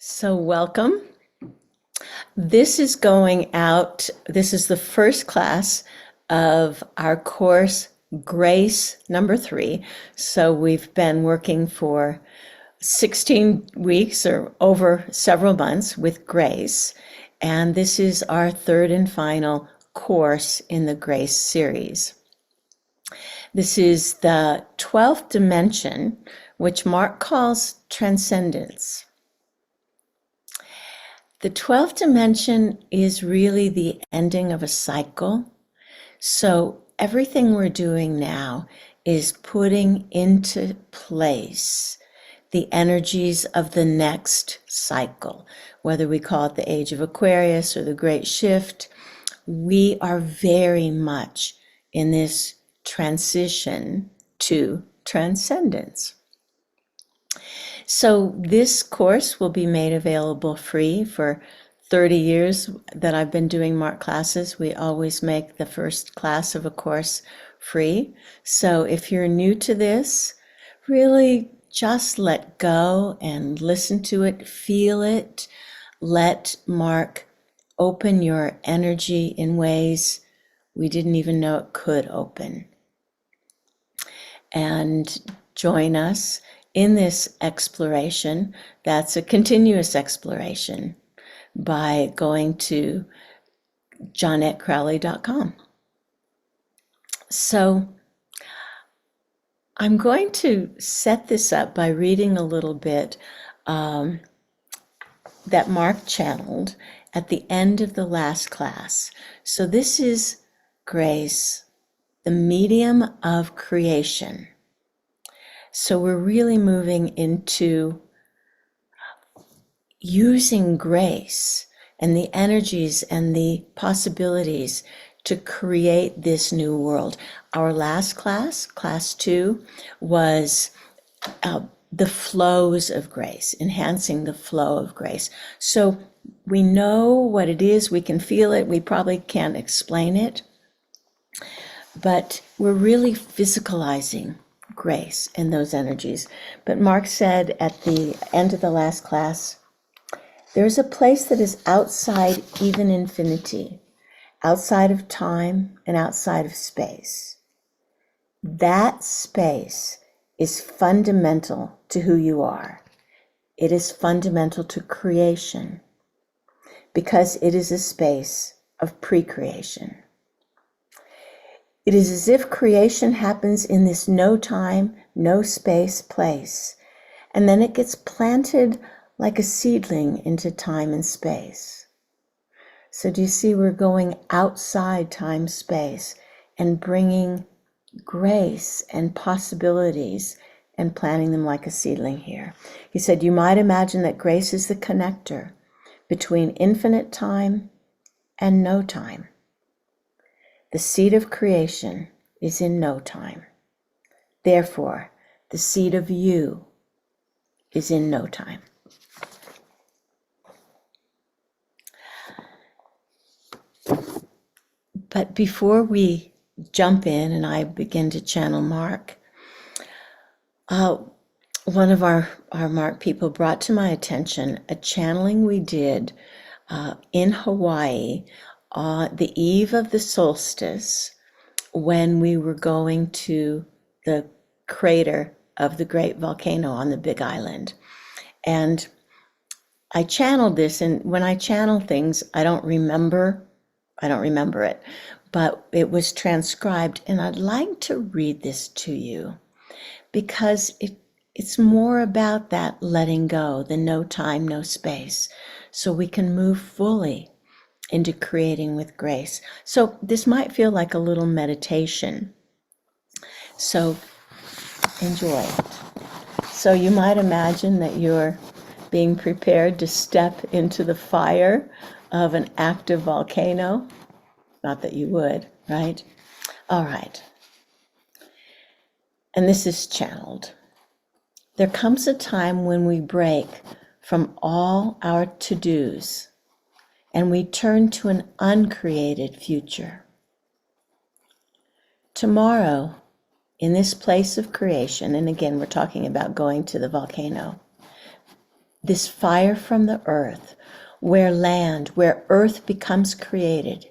So, welcome. This is going out, this is the first class of our course, Grace number 3. So, we've been working for 16 weeks or over several months with Grace. And this is our third and final course in the Grace series. This is the 12th dimension, which Mark calls transcendence. The 12th dimension is really the ending of a cycle. So everything we're doing now is putting into place the energies of the next cycle, whether we call it the Age of Aquarius or the Great Shift. We are very much in this transition to transcendence. So this course will be made available free for 30 years that I've been doing Mark classes. We always make the first class of a course free. So if you're new to this, really just let go and listen to it, feel it. Let Mark open your energy in ways we didn't even know it could open. And join us in this exploration. That's a continuous exploration by going to JohnetteCrowley.com. So I'm going to set this up by reading a little bit that Mark channeled at the end of the last class. So this is Grace, the medium of creation. So we're really moving into using grace and the energies and the possibilities to create this new world. Our last class, class 2, was the flows of grace, enhancing the flow of grace. So we know what it is, we can feel it, we probably can't explain it, but we're really physicalizing grace and those energies. But Mark said at the end of the last class, there's a place that is outside even infinity, outside of time and outside of space. That space is fundamental to who you are. It is fundamental to creation because it is a space of pre-creation. It is as if creation happens in this no time, no space place, and then it gets planted like a seedling into time and space. So do you see we're going outside time, space, and bringing grace and possibilities and planting them like a seedling here. He said, you might imagine that grace is the connector between infinite time and no time. The seed of creation is in no time. Therefore, the seed of you is in no time. But before we jump in and I begin to channel Mark, one of our Mark people brought to my attention a channeling we did in Hawaii on the eve of the solstice when we were going to the crater of the great volcano on the Big Island. And I channeled this, and when I channel things, I don't remember it, but it was transcribed, and I'd like to read this to you because it's more about that letting go, the no time, no space, so we can move fully into creating with grace. So this might feel like a little meditation. So enjoy it. So you might imagine that you're being prepared to step into the fire of an active volcano. Not that you would, right? All right. And this is channeled. There comes a time when we break from all our to-dos and we turn to an uncreated future. Tomorrow, in this place of creation, and again, we're talking about going to the volcano, this fire from the earth, where earth becomes created.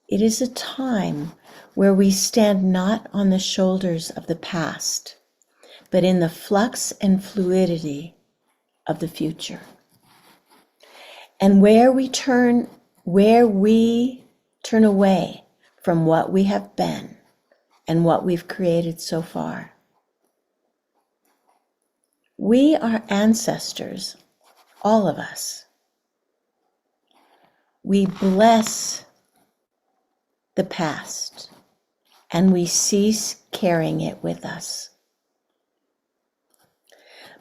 It is a time where we stand not on the shoulders of the past, but in the flux and fluidity of the future. And where we turn away from what we have been and what we've created so far. We are ancestors, all of us. We bless the past and we cease carrying it with us.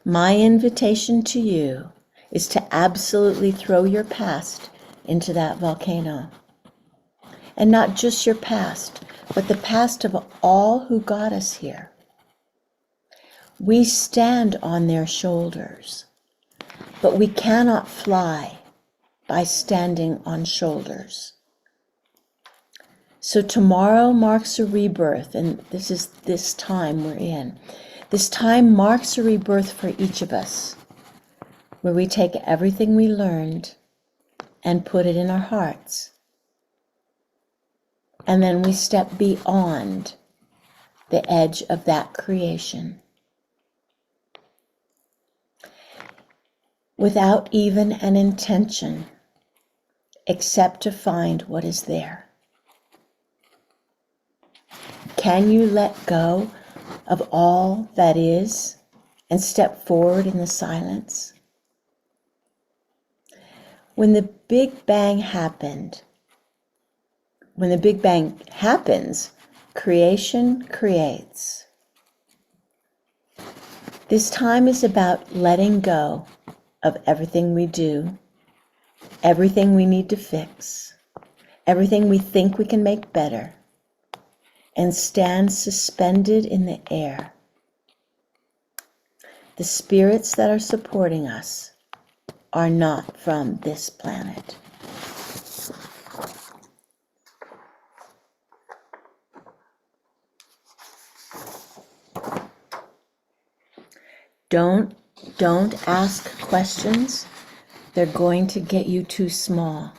My invitation to you is to absolutely throw your past into that volcano. And not just your past, but the past of all who got us here. We stand on their shoulders, but we cannot fly by standing on shoulders. So tomorrow marks a rebirth, and this is this time we're in. This time marks a rebirth for each of us, where we take everything we learned and put it in our hearts. And then we step beyond the edge of that creation, without even an intention, except to find what is there. Can you let go of all that is and step forward in the silence? When the Big Bang happens, creation creates. This time is about letting go of everything we do, everything we need to fix, everything we think we can make better, and stand suspended in the air. The spirits that are supporting us are not from this planet. Don't ask questions. They're going to get you too small.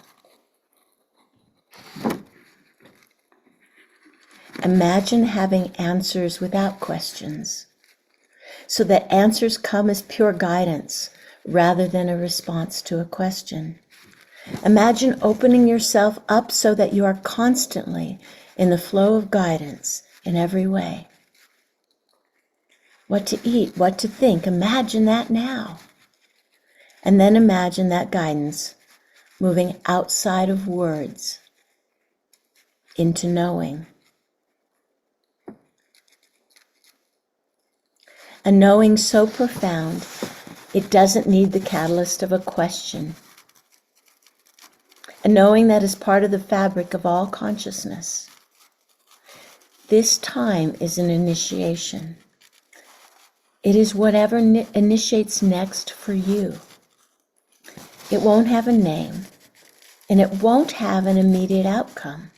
Imagine having answers without questions, so that answers come as pure guidance rather than a response to a question. Imagine opening yourself up so that you are constantly in the flow of guidance in every way. What to eat, what to think, imagine that now. And then imagine that guidance moving outside of words into knowing. A knowing so profound, it doesn't need the catalyst of a question. A knowing that is part of the fabric of all consciousness. This time is an initiation. It is whatever initiates next for you. It won't have a name, and it won't have an immediate outcome.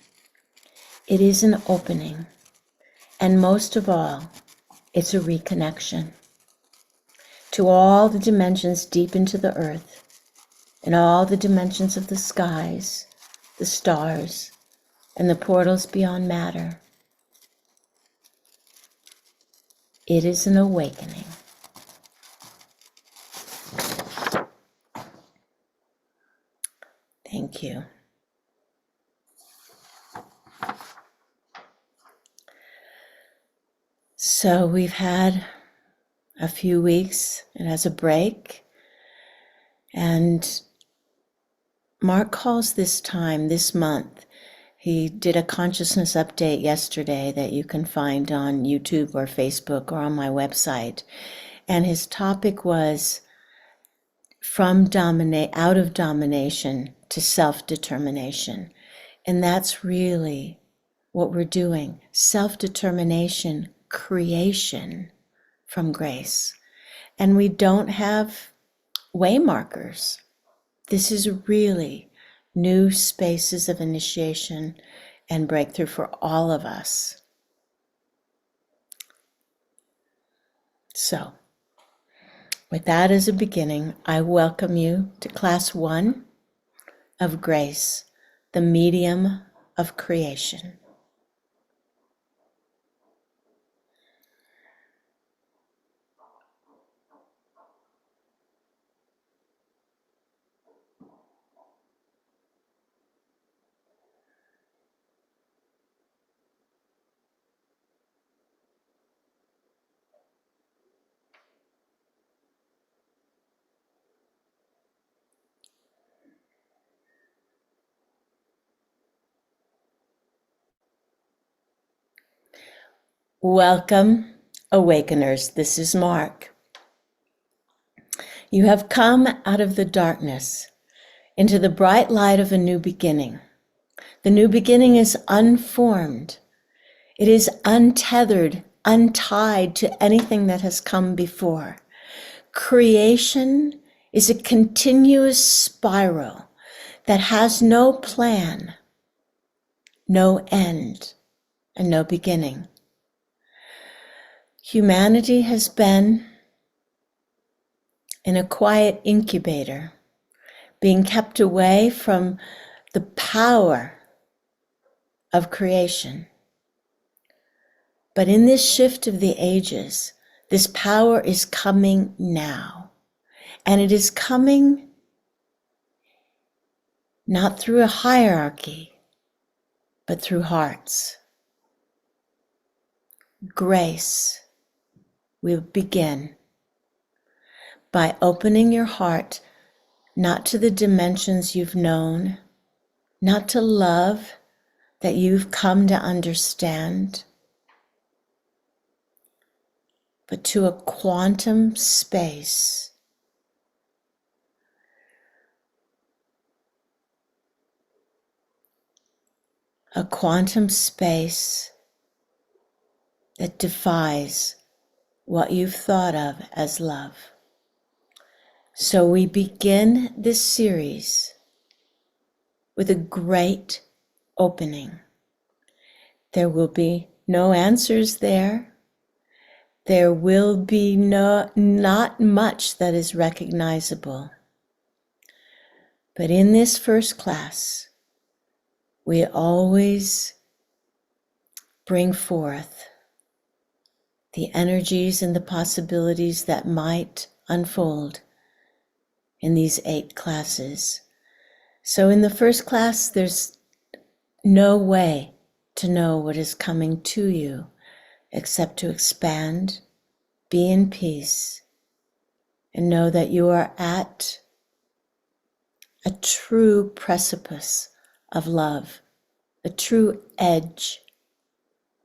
It is an opening, and most of all, it's a reconnection to all the dimensions deep into the earth, and all the dimensions of the skies, the stars, and the portals beyond matter. It is an awakening. Thank you. So we've had a few weeks, it has a break, and Mark calls this time, this month, he did a consciousness update yesterday that you can find on YouTube or Facebook or on my website, and his topic was out of domination to self-determination, and that's really what we're doing, self-determination, creation from grace. And we don't have way markers. This is really new spaces of initiation and breakthrough for all of us. So, With that as a beginning, I welcome you to Class 1 of Grace, the medium of creation. Welcome, Awakeners. This is Mark. You have come out of the darkness into the bright light of a new beginning. The new beginning is unformed. It is untethered, untied to anything that has come before. Creation is a continuous spiral that has no plan, no end, and no beginning. Humanity has been in a quiet incubator, being kept away from the power of creation. But in this shift of the ages, this power is coming now. And it is coming not through a hierarchy, but through hearts. Grace will begin by opening your heart not to the dimensions you've known, not to love that you've come to understand, but to a quantum space. A quantum space that defies what you've thought of as love. So we begin this series with a great opening. There will be no answers there. There will be not much that is recognizable. But in this first class, we always bring forth the energies and the possibilities that might unfold in these 8 classes. So in the first class, there's no way to know what is coming to you except to expand, be in peace, and know that you are at a true precipice of love, a true edge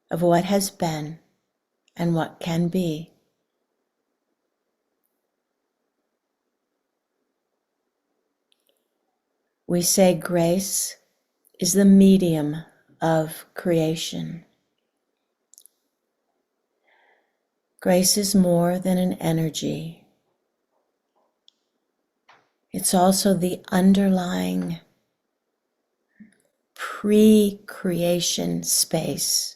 of what has been and what can be. We say grace is the medium of creation. Grace is more than an energy. It's also the underlying pre-creation space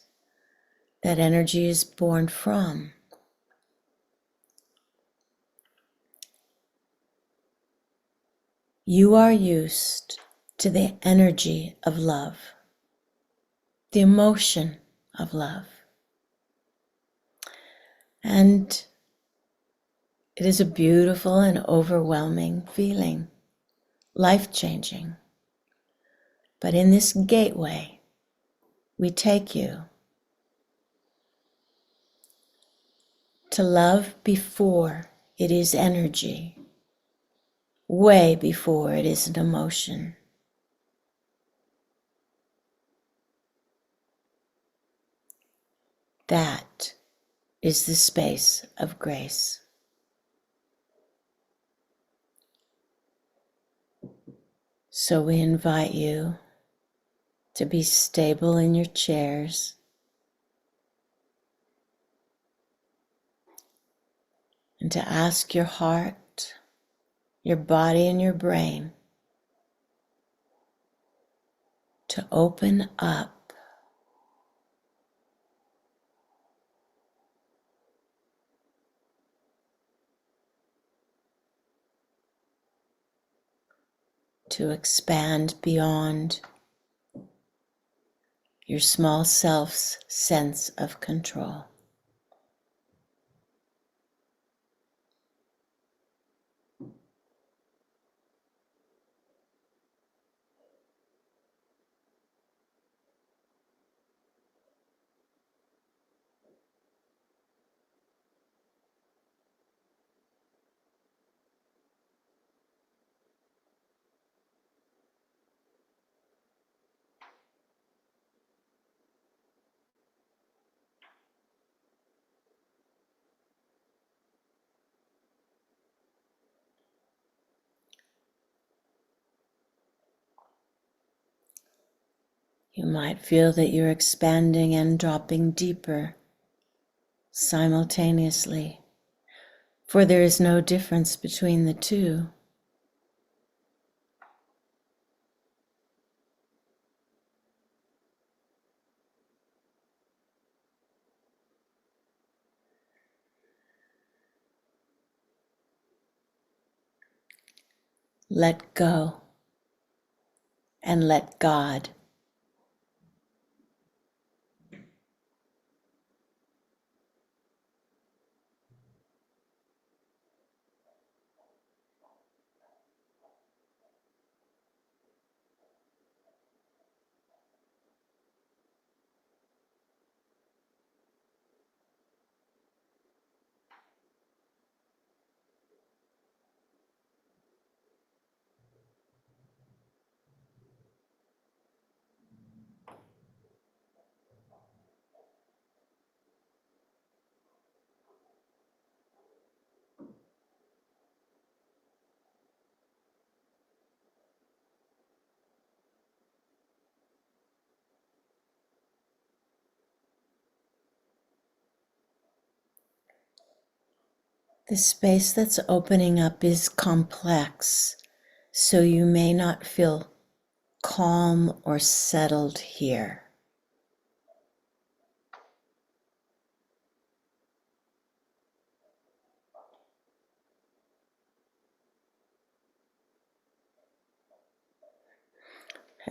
that energy is born from. You are used to the energy of love, the emotion of love. And it is a beautiful and overwhelming feeling, life-changing. But in this gateway, we take you to love before it is energy, way before it is an emotion. That is the space of grace. So we invite you to be stable in your chairs, and to ask your heart, your body, and your brain to open up to expand beyond your small self's sense of control. You might feel that you're expanding and dropping deeper simultaneously, for there is no difference between the two. Let go and let God. The space that's opening up is complex, so you may not feel calm or settled here.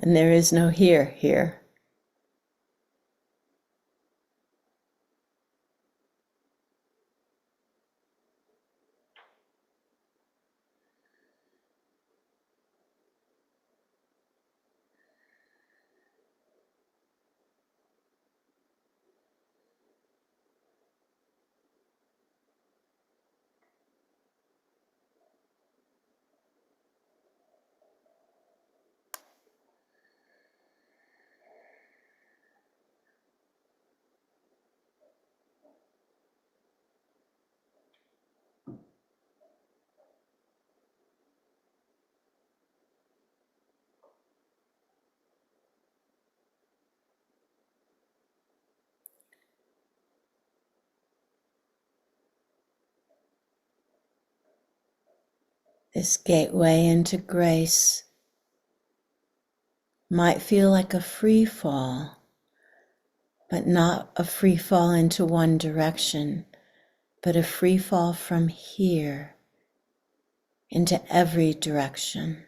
And there is no here. This gateway into grace might feel like a free fall, but not a free fall into one direction, but a free fall from here into every direction.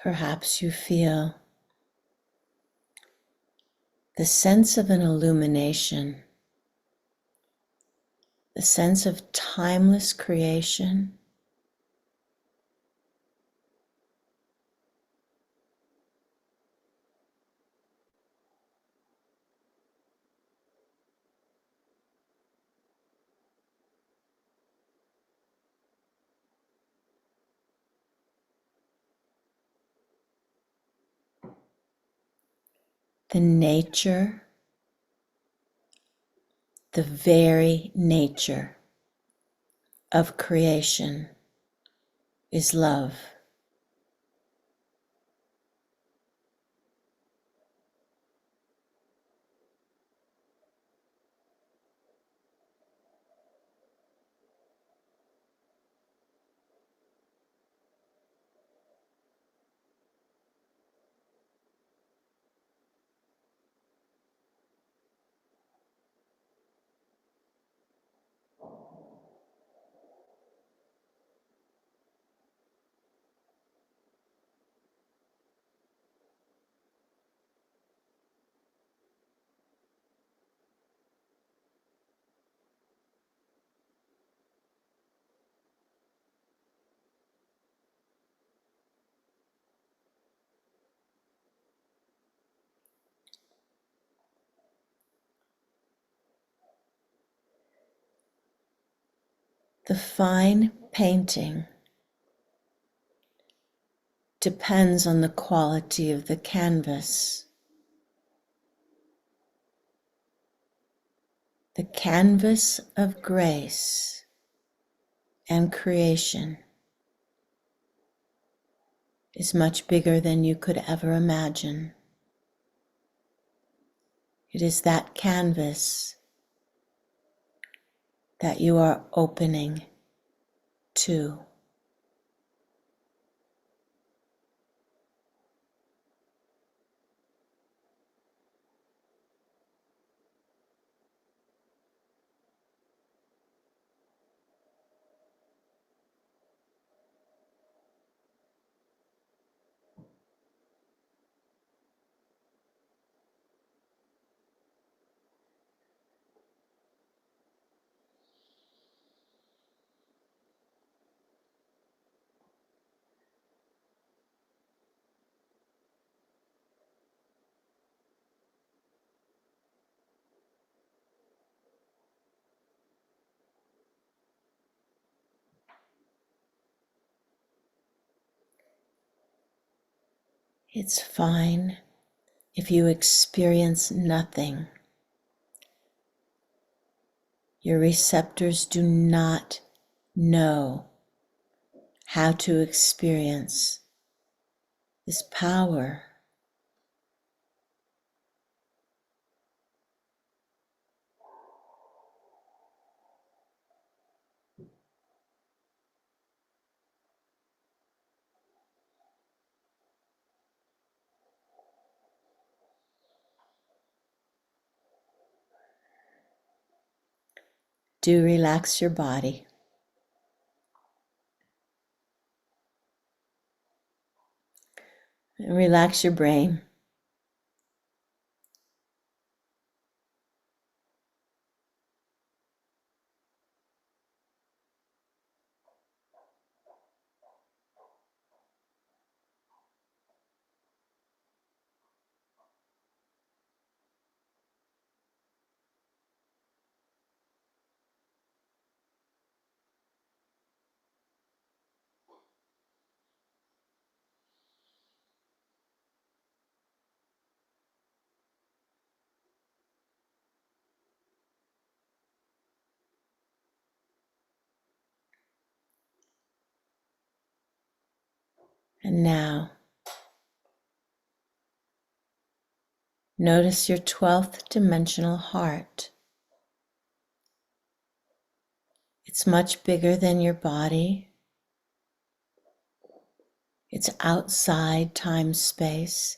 Perhaps you feel the sense of an illumination, the sense of timeless creation, the nature, the very nature of creation is love. The fine painting depends on the quality of the canvas. The canvas of grace and creation is much bigger than you could ever imagine. It is that canvas that you are opening to. It's fine if you experience nothing. Your receptors do not know how to experience this power. Do relax your body. And relax your brain. And now, notice your 12th dimensional heart. It's much bigger than your body. It's outside time-space.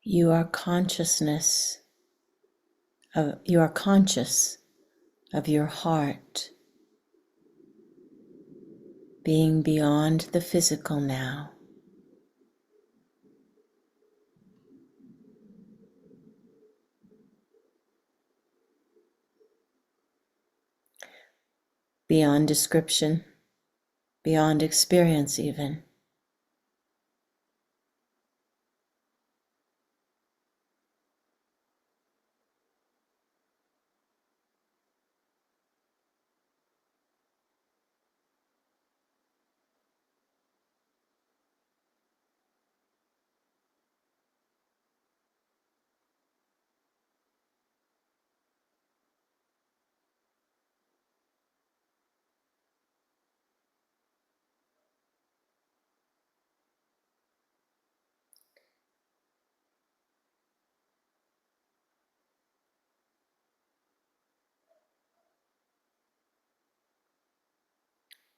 You are consciousness you are conscious of your heart being beyond the physical now. Beyond description, beyond experience even.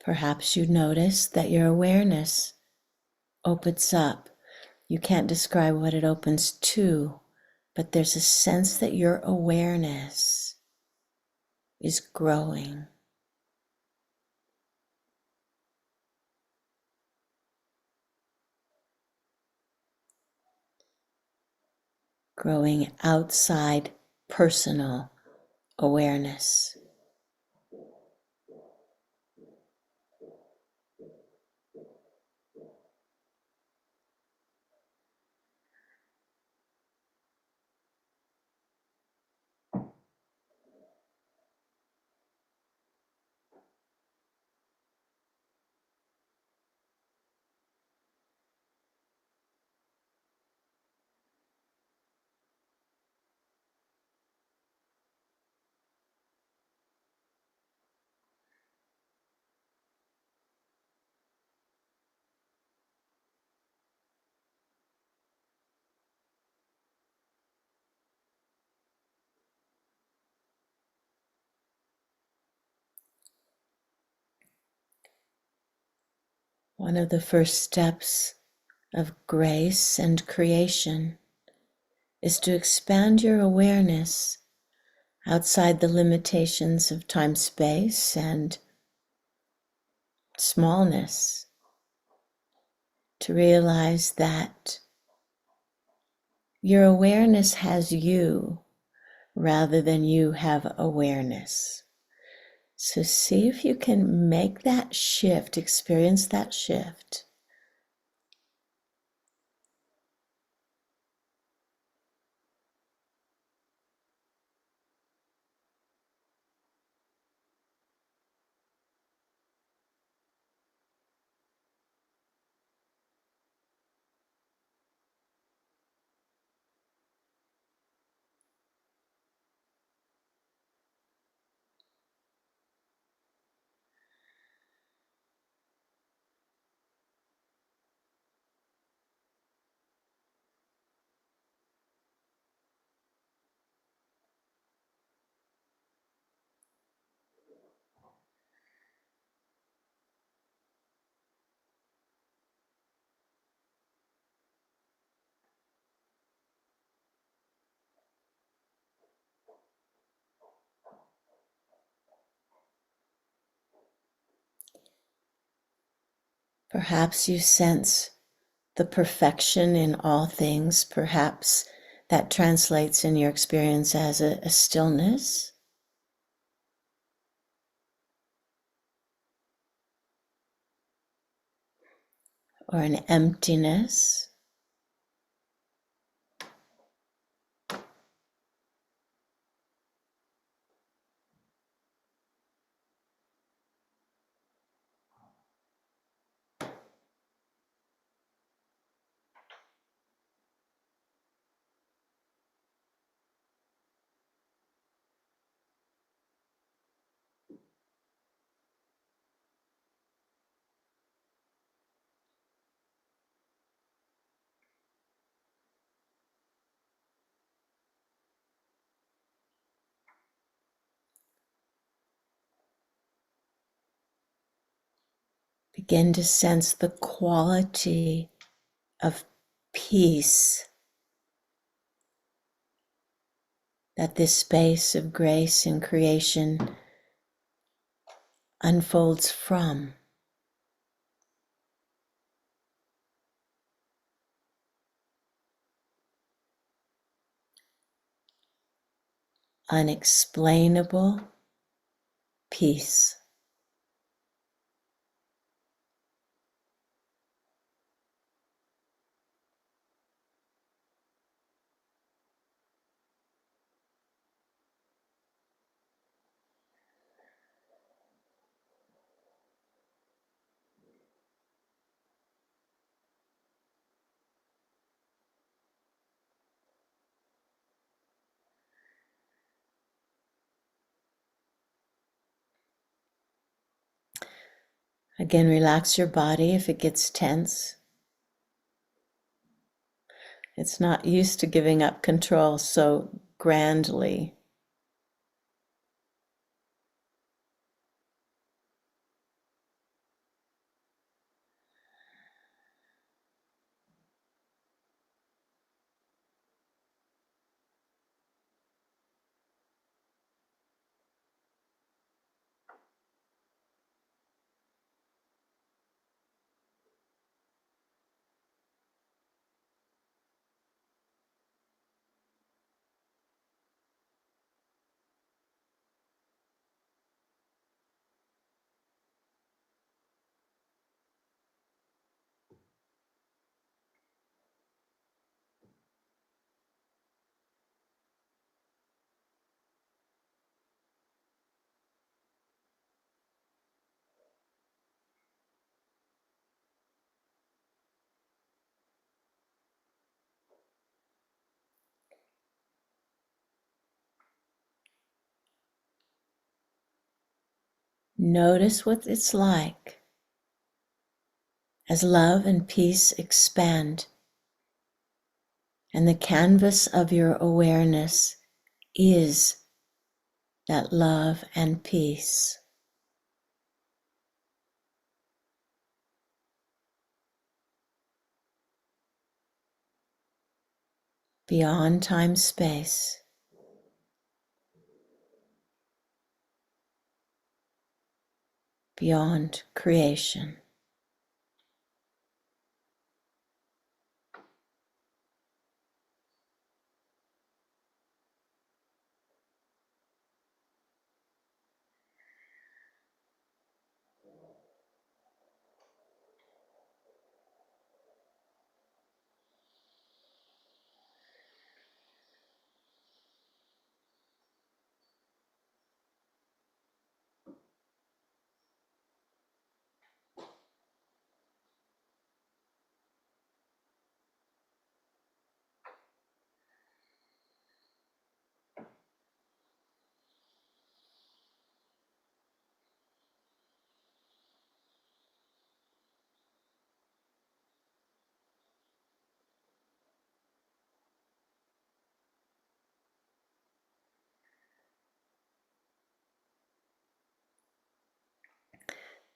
Perhaps you notice that your awareness opens up. You can't describe what it opens to, but there's a sense that your awareness is growing. Growing outside personal awareness. One of the first steps of grace and creation is to expand your awareness outside the limitations of time, space, and smallness, to realize that your awareness has you rather than you have awareness. So see if you can make that shift, experience that shift. Perhaps you sense the perfection in all things. Perhaps that translates in your experience as a stillness. Or an emptiness. Begin to sense the quality of peace that this space of grace and creation unfolds from. Unexplainable peace. Again, relax your body if it gets tense. It's not used to giving up control so grandly. Notice what it's like as love and peace expand, and the canvas of your awareness is that love and peace. Beyond time, space, beyond creation.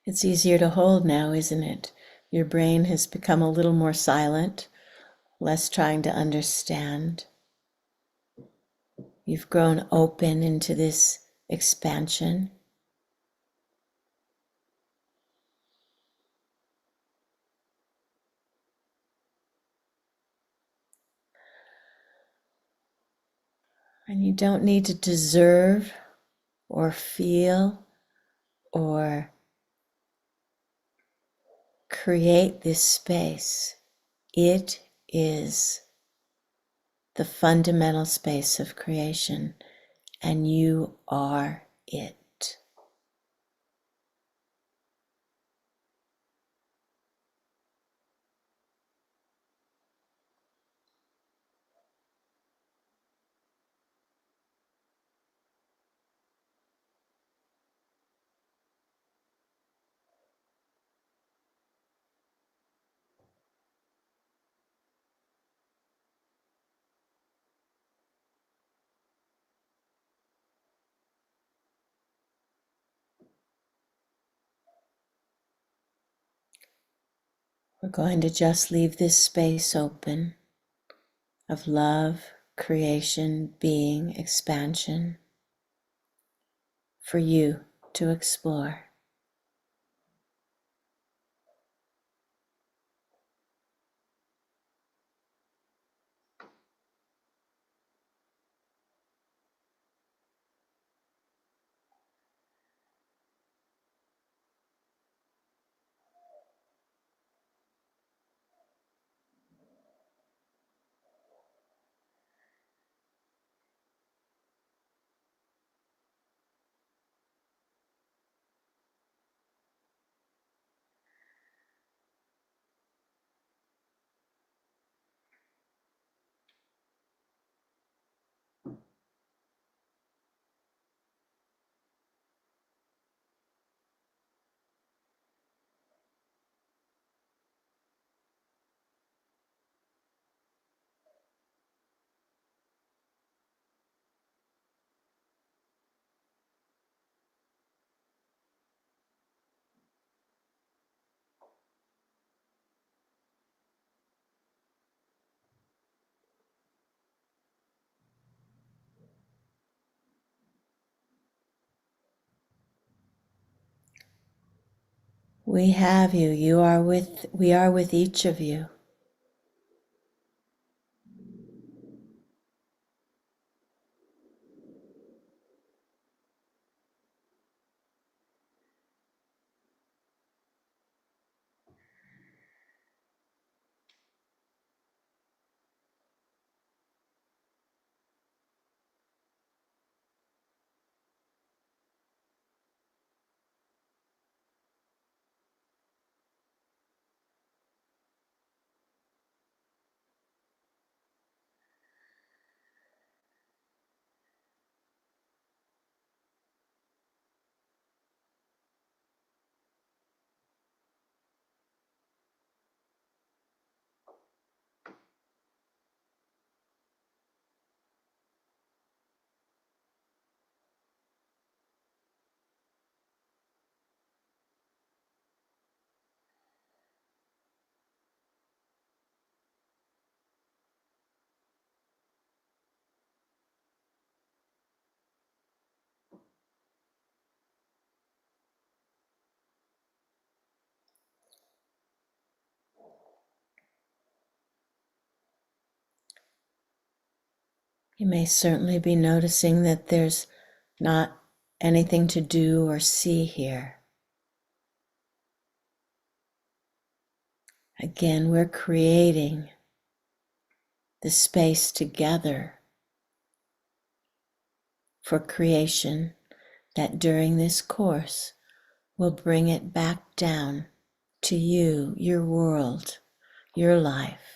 It's easier to hold now, isn't it? Your brain has become a little more silent, less trying to understand. You've grown open into this expansion. And you don't need to deserve or feel or create this space. It is the fundamental space of creation, and you are it. We're going to just leave this space open of love creation, being, expansion for you to explore. We have you. We are with each of you. You may certainly be noticing that there's not anything to do or see here. Again, we're creating the space together for creation that during this course will bring it back down to you, your world, your life.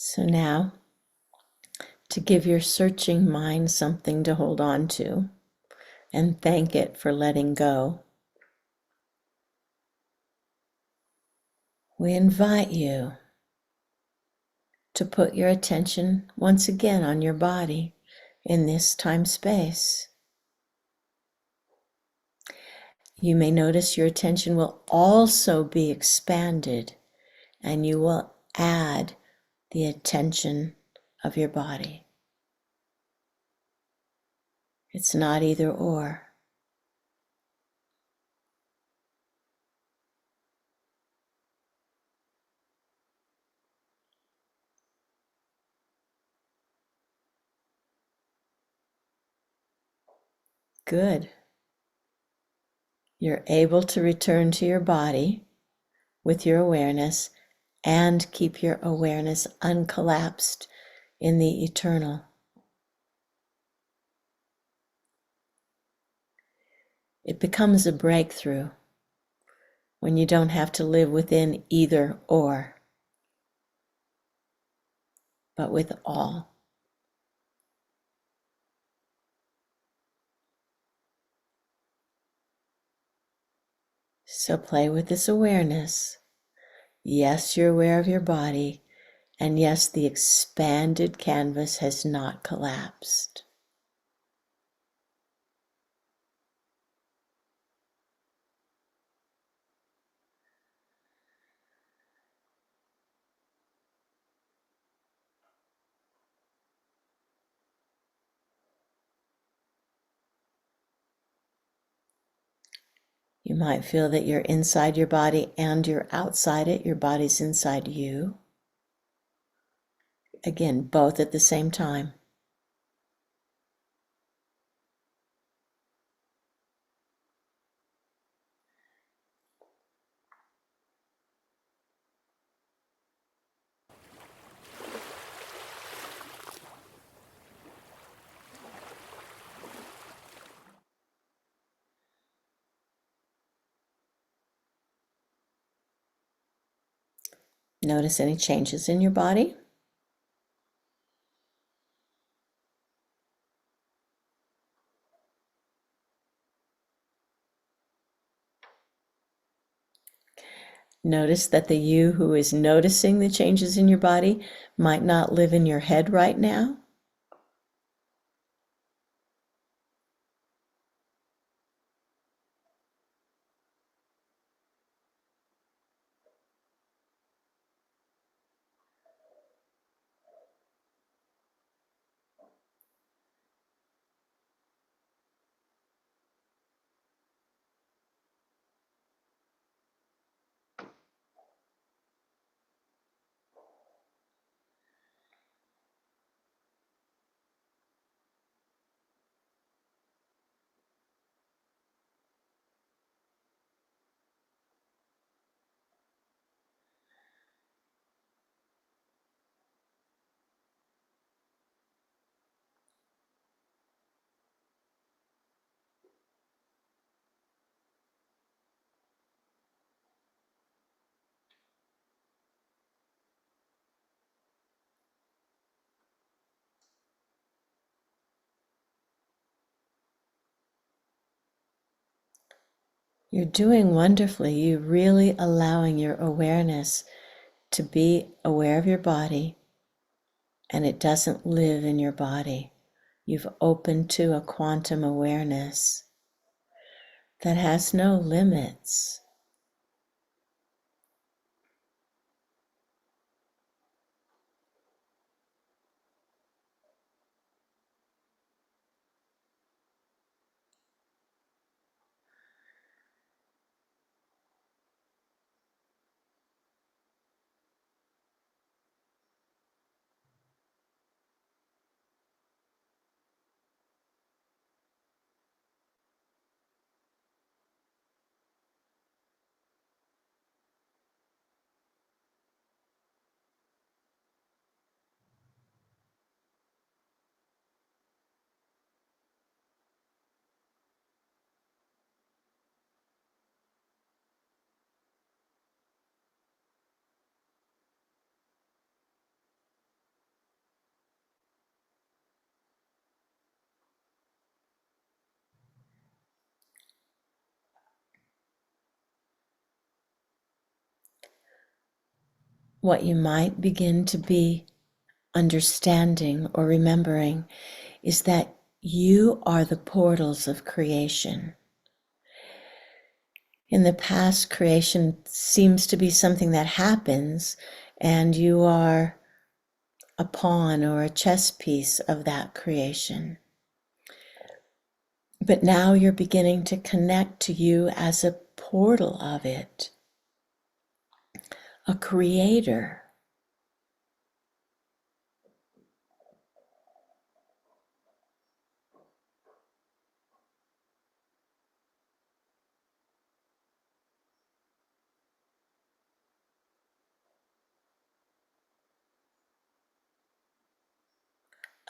So now, to give your searching mind something to hold on to and thank it for letting go, we invite you to put your attention once again on your body in this time space. You may notice your attention will also be expanded, and you will add the attention of your body. It's not either or. Good. You're able to return to your body with your awareness and keep your awareness uncollapsed in the eternal. It becomes a breakthrough when you don't have to live within either or, but with all. So play with this awareness. Yes, you're aware of your body, and yes, the expanded canvas has not collapsed. You might feel that you're inside your body and you're outside it. Your body's inside you. Again, both at the same time. Notice any changes in your body. Notice that the you who is noticing the changes in your body might not live in your head right now. You're doing wonderfully. You're really allowing your awareness to be aware of your body, and it doesn't live in your body. You've opened to a quantum awareness that has no limits. What you might begin to be understanding or remembering is that you are the portals of creation. In the past, creation seems to be something that happens, and you are a pawn or a chess piece of that creation. But now you're beginning to connect to you as a portal of it, a creator.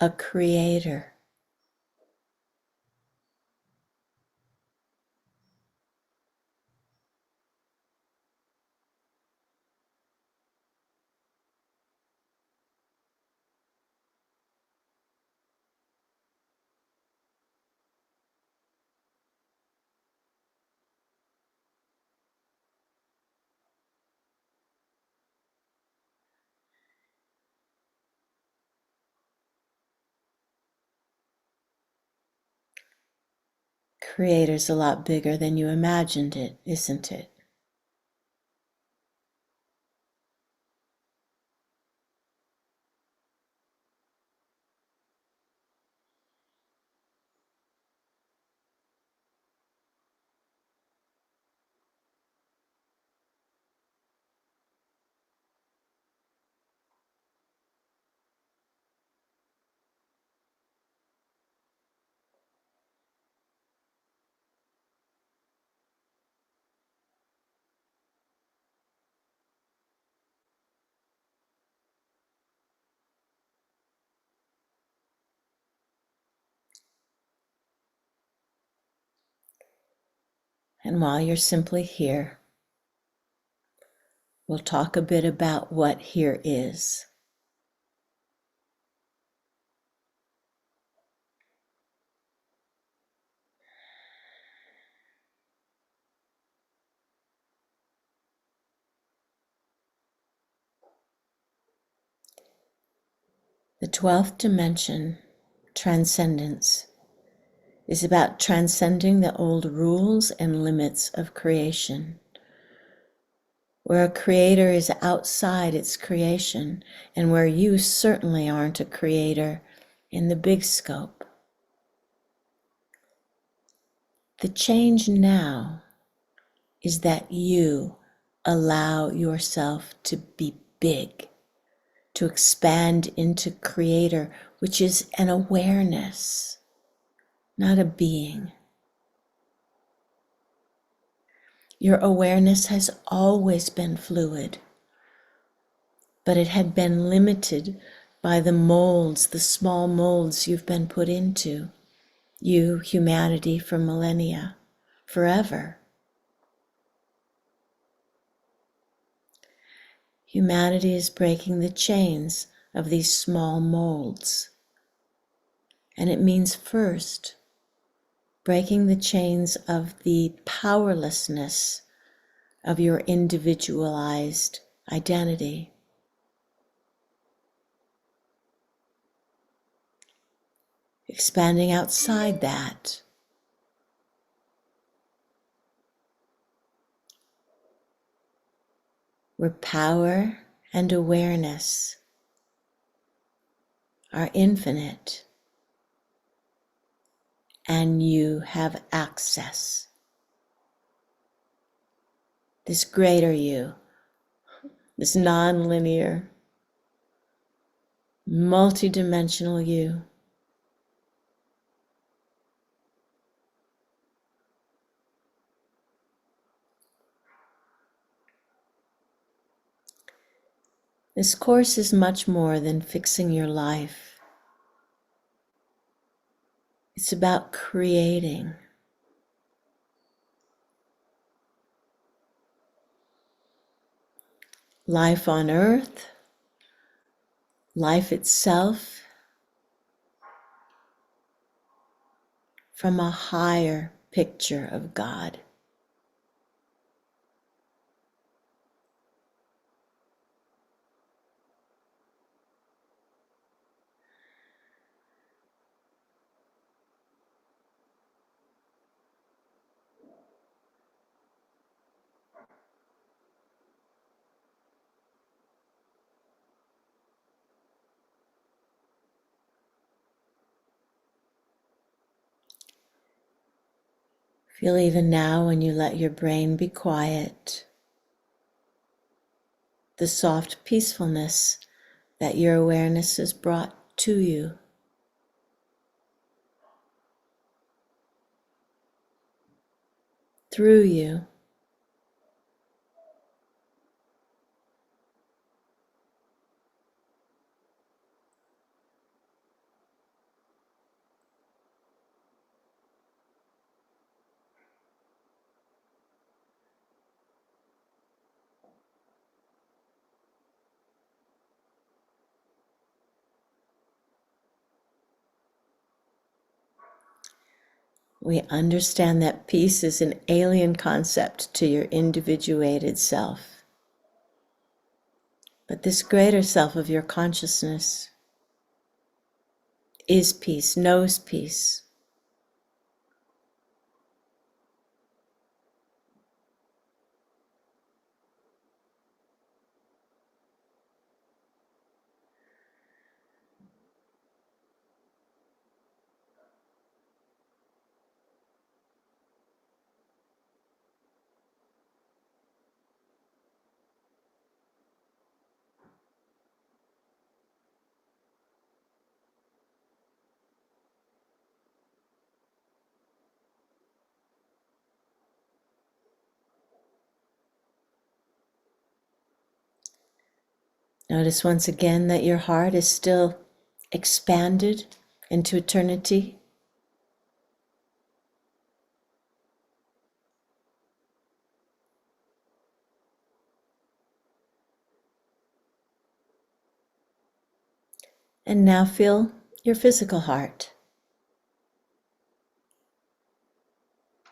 A creator. Creator's a lot bigger than you imagined it, isn't it? And while you're simply here, we'll talk a bit about what here is. The 12th dimension, transcendence, is about transcending the old rules and limits of creation, where a creator is outside its creation, and where you certainly aren't a creator in the big scope. The change now is that you allow yourself to be big, to expand into creator, which is an awareness, not a being. Your awareness has always been fluid, but it had been limited by the molds, the small molds you've been put into, you, humanity, for millennia, forever. Humanity is breaking the chains of these small molds. And it means first, breaking the chains of the powerlessness of your individualized identity. Expanding outside that. Where power and awareness are infinite and you have access. This greater you, this non-linear, multidimensional you, this course is much more than fixing your life. It's about creating. Life on earth, life itself, from a higher picture of God. Feel even now when you let your brain be quiet, the soft peacefulness that your awareness has brought to you. Through you. We understand that peace is an alien concept to your individuated self. But this greater self of your consciousness is peace, knows peace. Notice once again that your heart is still expanded into eternity. And now feel your physical heart.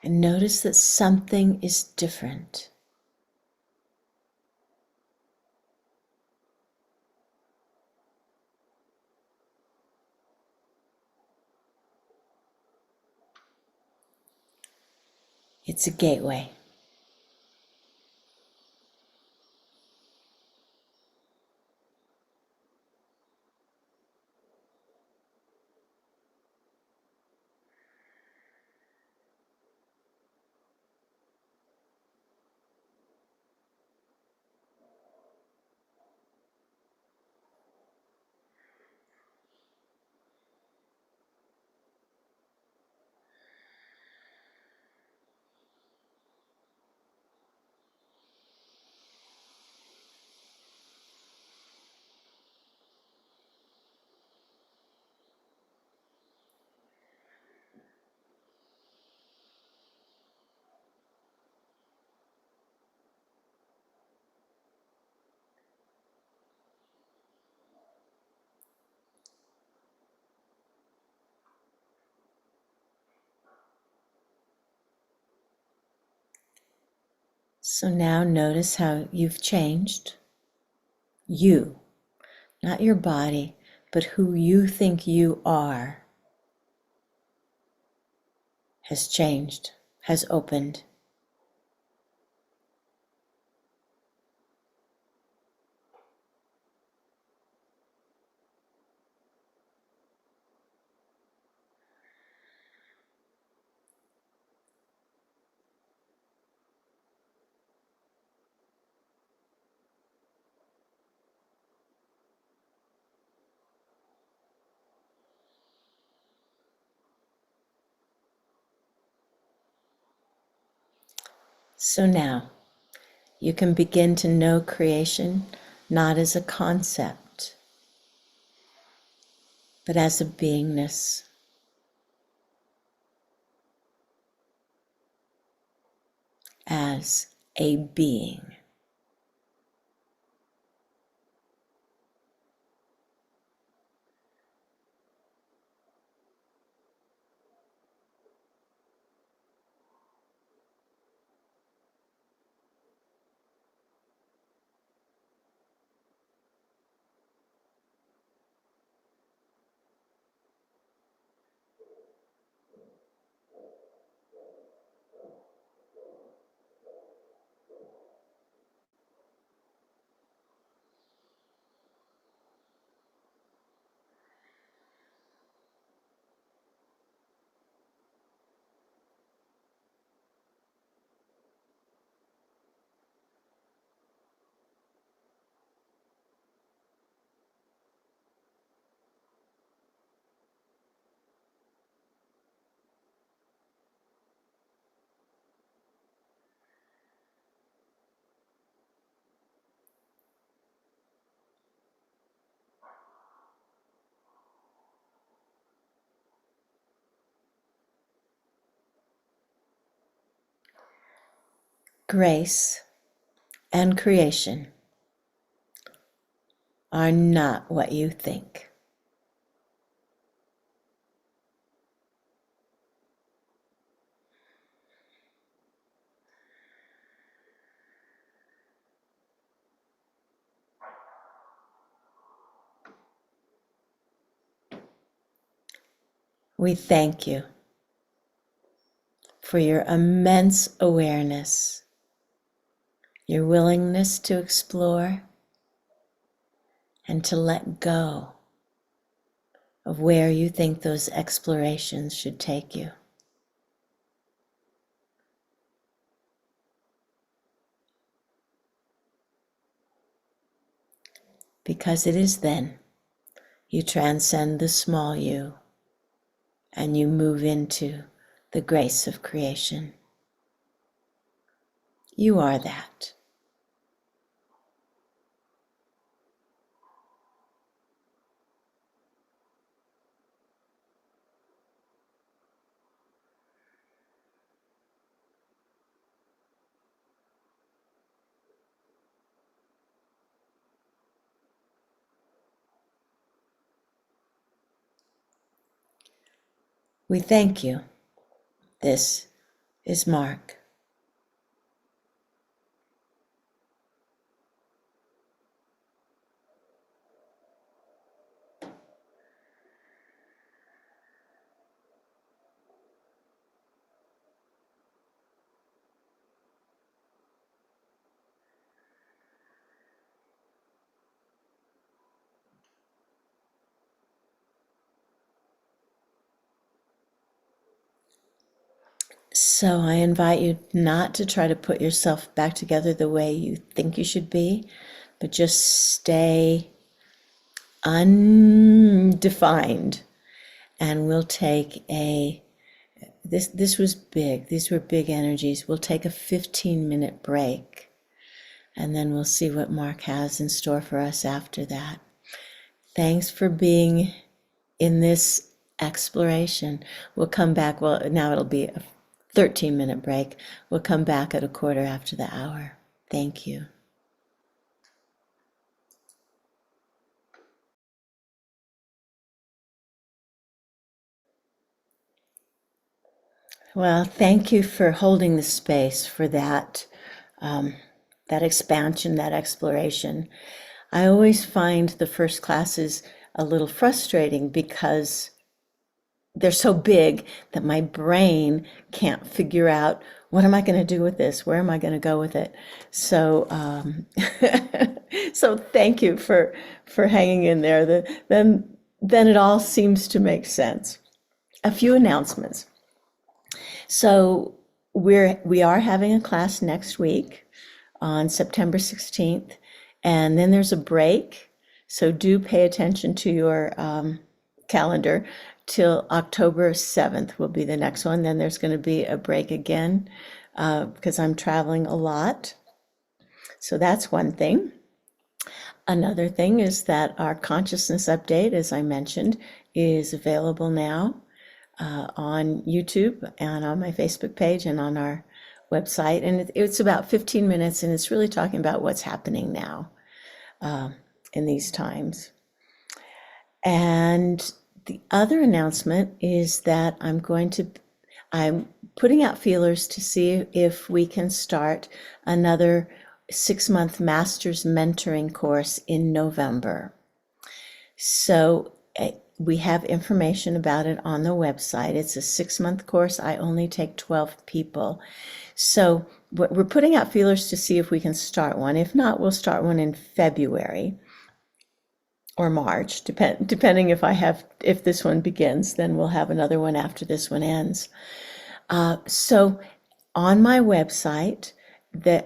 And notice that something is different. It's a gateway. So now notice how you've changed. You, not your body, but who you think you are, has changed, has opened. So now you can begin to know creation not as a concept, but as a beingness. As a being. grace, and creation are not what you think. We thank you for your immense awareness, your willingness to explore and to let go of where you think those explorations should take you. Because it is then you transcend the small you and you move into the grace of creation. You are that. We thank you. This is Mark. So I invite you not to try to put yourself back together the way you think you should be, but just stay undefined. And we'll take this was big. These were big energies. We'll take a 15-minute break, and then we'll see what Mark has in store for us after that. Thanks for being in this exploration. We'll come back. Well, now it'll be a 13-minute break. We'll come back at 1:15. Thank you. Well, thank you for holding the space for that, that expansion, that exploration. I always find the first classes a little frustrating because they're so big that my brain can't figure out what am I going to do with this? Where am I going to go with it? So, so thank you for hanging in there. Then it all seems to make sense. A few announcements. So we are having a class next week on September 16th, and then there's a break. So do pay attention to your calendar. Till October 7th will be the next one. Then there's going to be a break again because I'm traveling a lot. So that's one thing. Another thing is that our consciousness update, as I mentioned, is available now on YouTube and on my Facebook page and on our website. And it's about 15 minutes, and it's really talking about what's happening now in these times. And the other announcement is that I'm putting out feelers to see if we can start another 6-month master's mentoring course in November. So we have information about it on the website. It's a 6-month course. I only take 12 people. So we're putting out feelers to see if we can start one. If not, we'll start one in February or March, depending if this one begins, then we'll have another one after this one ends. So on my website,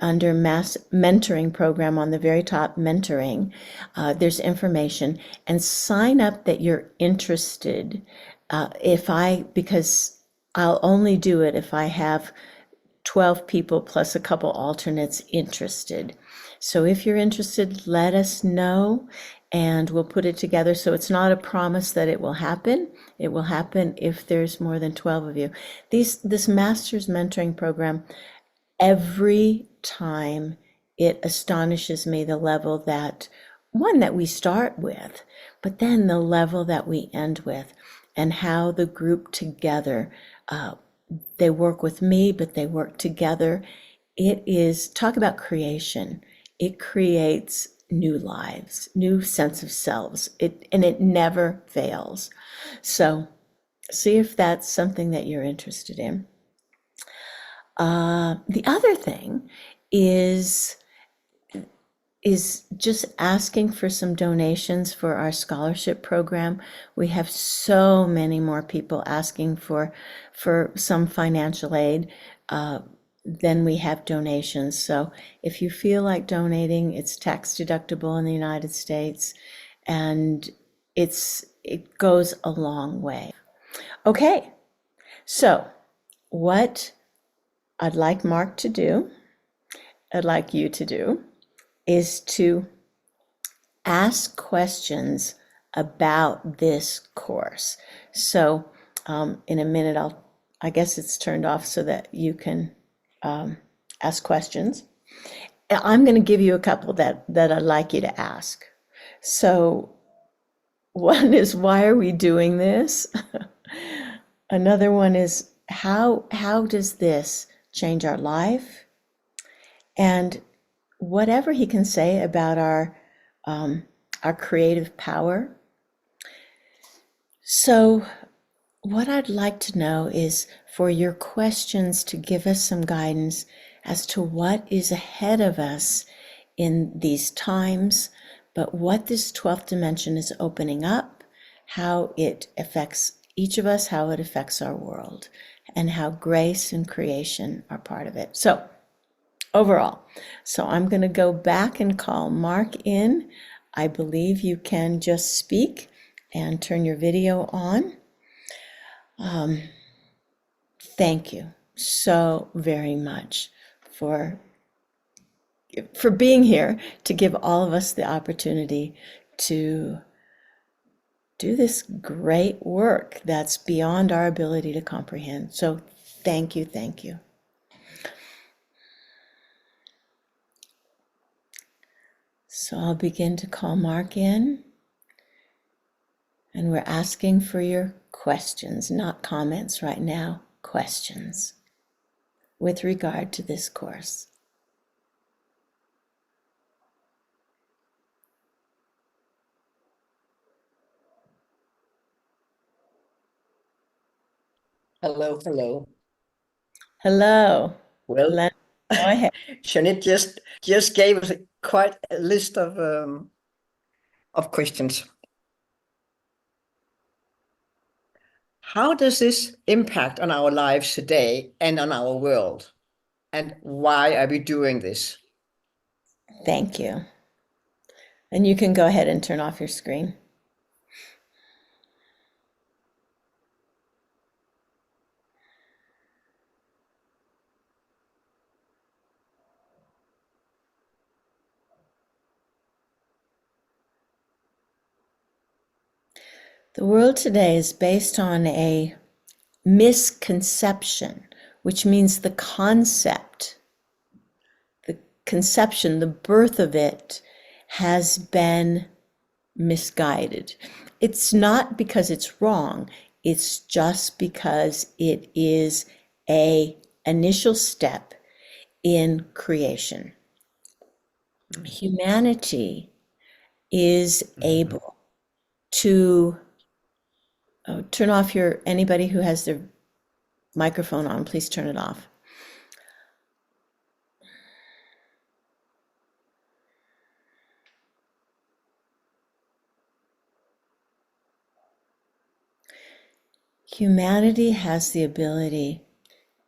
under Mass Mentoring Program on the very top, Mentoring, there's information, and sign up that you're interested. Because I'll only do it if I have 12 people plus a couple alternates interested. So if you're interested, let us know and we'll put it together. So it's not a promise that it will happen. It will happen if there's more than 12 of you. This master's mentoring program Every time it astonishes me the level that one that we start with, but then the level that we end with, and how the group together, they work with me, but they work together. It is, talk about creation. It creates new lives, new sense of selves. And it never fails. So see if that's something that you're interested in. The other thing is just asking for some donations for our scholarship program. We have so many more people asking for some financial aid than we have donations. So if you feel like donating, it's tax deductible in the United States, and it goes a long way. Okay, so what I'd like Mark to do, I'd like you to do, is to ask questions about this course. So in a minute, I guess it's turned off so that you can ask questions. I'm going to give you a couple that I'd like you to ask. So one is, why are we doing this? Another one is, how does this change our life? And whatever he can say about our creative power. So what I'd like to know is for your questions to give us some guidance as to what is ahead of us in these times, but what this 12th dimension is opening up, how it affects each of us, how it affects our world, and how grace and creation are part of it. So overall, so I'm going to go back and call Mark in. I believe you can just speak and turn your video on. Thank you so very much for being here to give all of us the opportunity to do this great work that's beyond our ability to comprehend. So thank you, thank you. So I'll begin to call Mark in, and we're asking for your questions, not comments right now, questions with regard to this course. Hello, hello. Hello. Well, Go ahead. Jeanette just gave us quite a list of questions. How does this impact on our lives today and on our world? And why are we doing this? Thank you. And you can go ahead and turn off your screen. The world today is based on a misconception, which means the concept, the conception, the birth of it has been misguided. It's not because it's wrong, it's just because it is a initial step in creation. Humanity is able to turn off anybody who has their microphone on, please turn it off. Humanity has the ability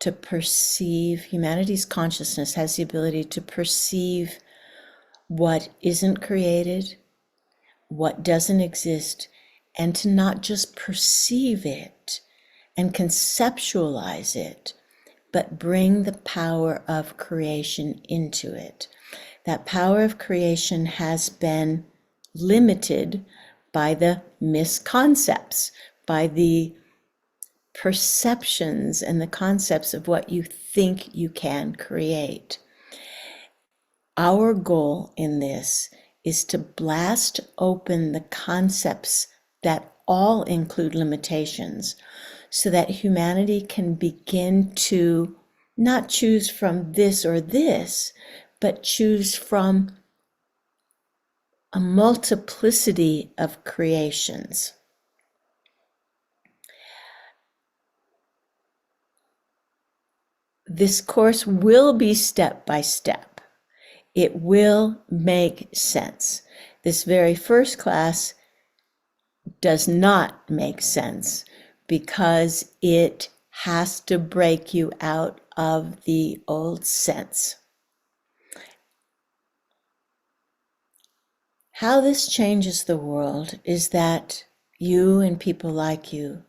to perceive, humanity's consciousness has the ability to perceive what isn't created, what doesn't exist, and to not just perceive it and conceptualize it, but bring the power of creation into it. That power of creation has been limited by the misconcepts, by the perceptions and the concepts of what you think you can create. Our goal in this is to blast open the concepts that all include limitations so that humanity can begin to not choose from this or this, but choose from a multiplicity of creations. This course will be step by step. It will make sense. This very first class does not make sense because it has to break you out of the old sense. How this changes the world is that you and people like you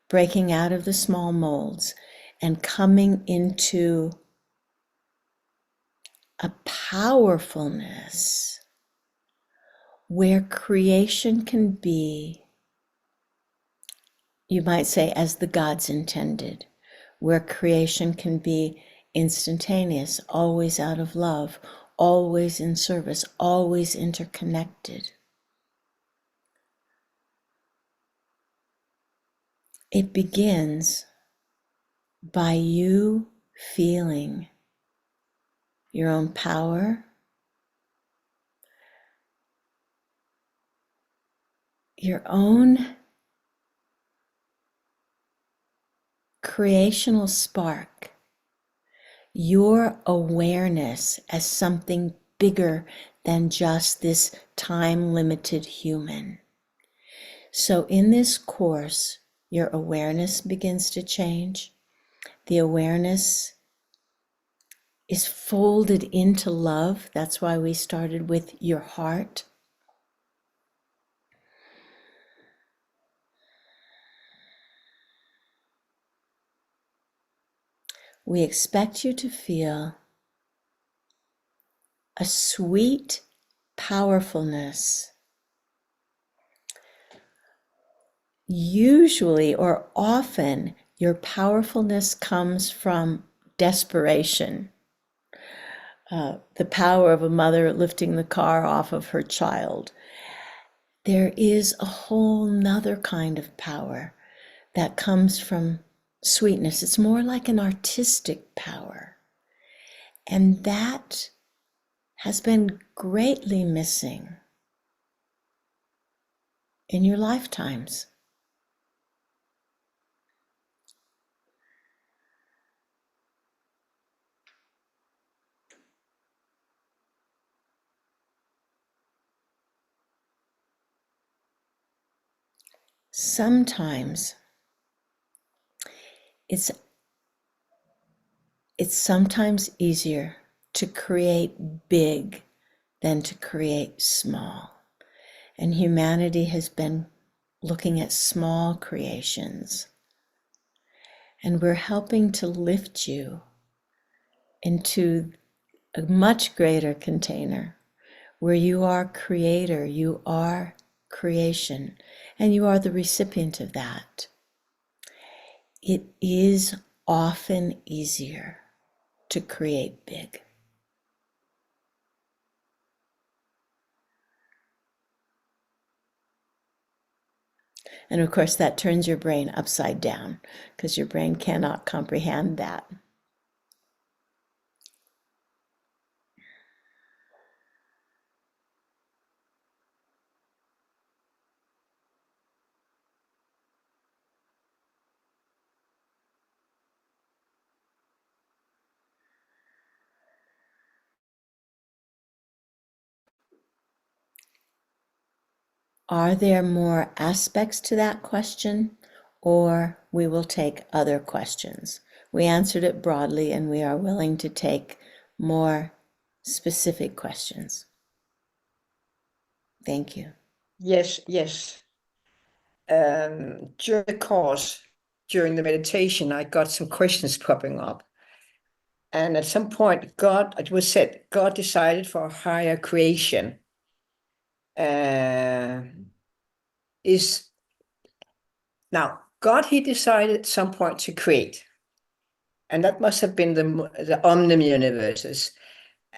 breaking out of the small molds and coming into a powerfulness where creation can be, you might say, as the gods intended, where creation can be instantaneous, always out of love, always in service, always interconnected. It begins by you feeling your own power, your own creational spark, your awareness as something bigger than just this time-limited human. So in this course, your awareness begins to change. The awareness is folded into love. That's why we started with your heart. We expect you to feel a sweet powerfulness. Usually or often, your powerfulness comes from desperation. The power of a mother lifting the car off of her child. There is a whole nother kind of power that comes from sweetness. It's more like an artistic power. And that has been greatly missing in your lifetimes. Sometimes it's sometimes easier to create big than to create small. And humanity has been looking at small creations. And we're helping to lift you into a much greater container where you are creator, you are creation, and you are the recipient of that. It is often easier to create big. And of course, that turns your brain upside down because your brain cannot comprehend that. Are there more aspects to that question, or we will take other questions? We answered it broadly, and we are willing to take more specific questions. Thank you. Yes, yes. During the course, during the meditation, I got some questions popping up. And at some point, it was said, God decided for a higher creation. Is now God, he decided at some point to create. And that must have been the omnium universes.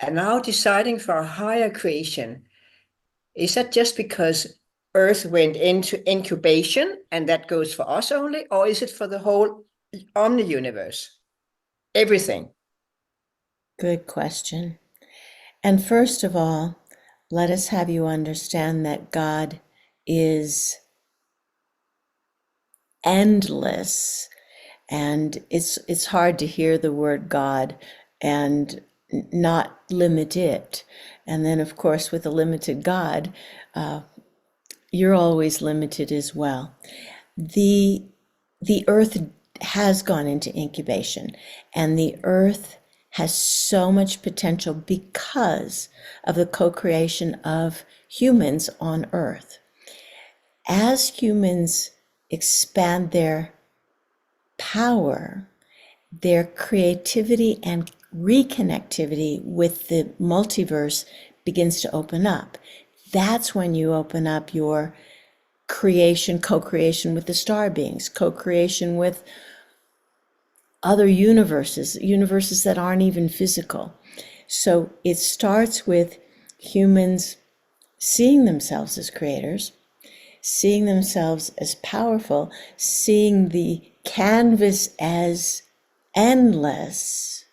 And now deciding for a higher creation, is that just because Earth went into incubation and that goes for us only? Or is it for the whole omni universe? Everything. Good question. And first of all, let us have you understand that God is endless, and it's hard to hear the word God and not limit it. And then, of course, with a limited God, you're always limited as well. The earth has gone into incubation, and the earth has so much potential because of the co-creation of humans on earth. As humans expand their power, their creativity and reconnectivity with the multiverse begins to open up. That's when you open up your creation, co-creation with the star beings, co-creation with other universes that aren't even physical. So it starts with humans seeing themselves as creators, seeing themselves as powerful, seeing the canvas as endless.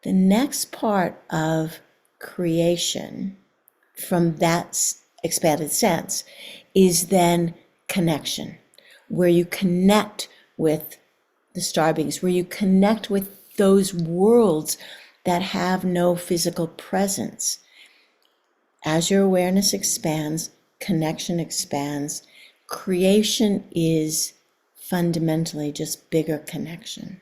The next part of creation from that expanded sense is then connection, where you connect with the star beings, where you connect with those worlds that have no physical presence. As your awareness expands, connection expands. Creation is fundamentally just bigger connection.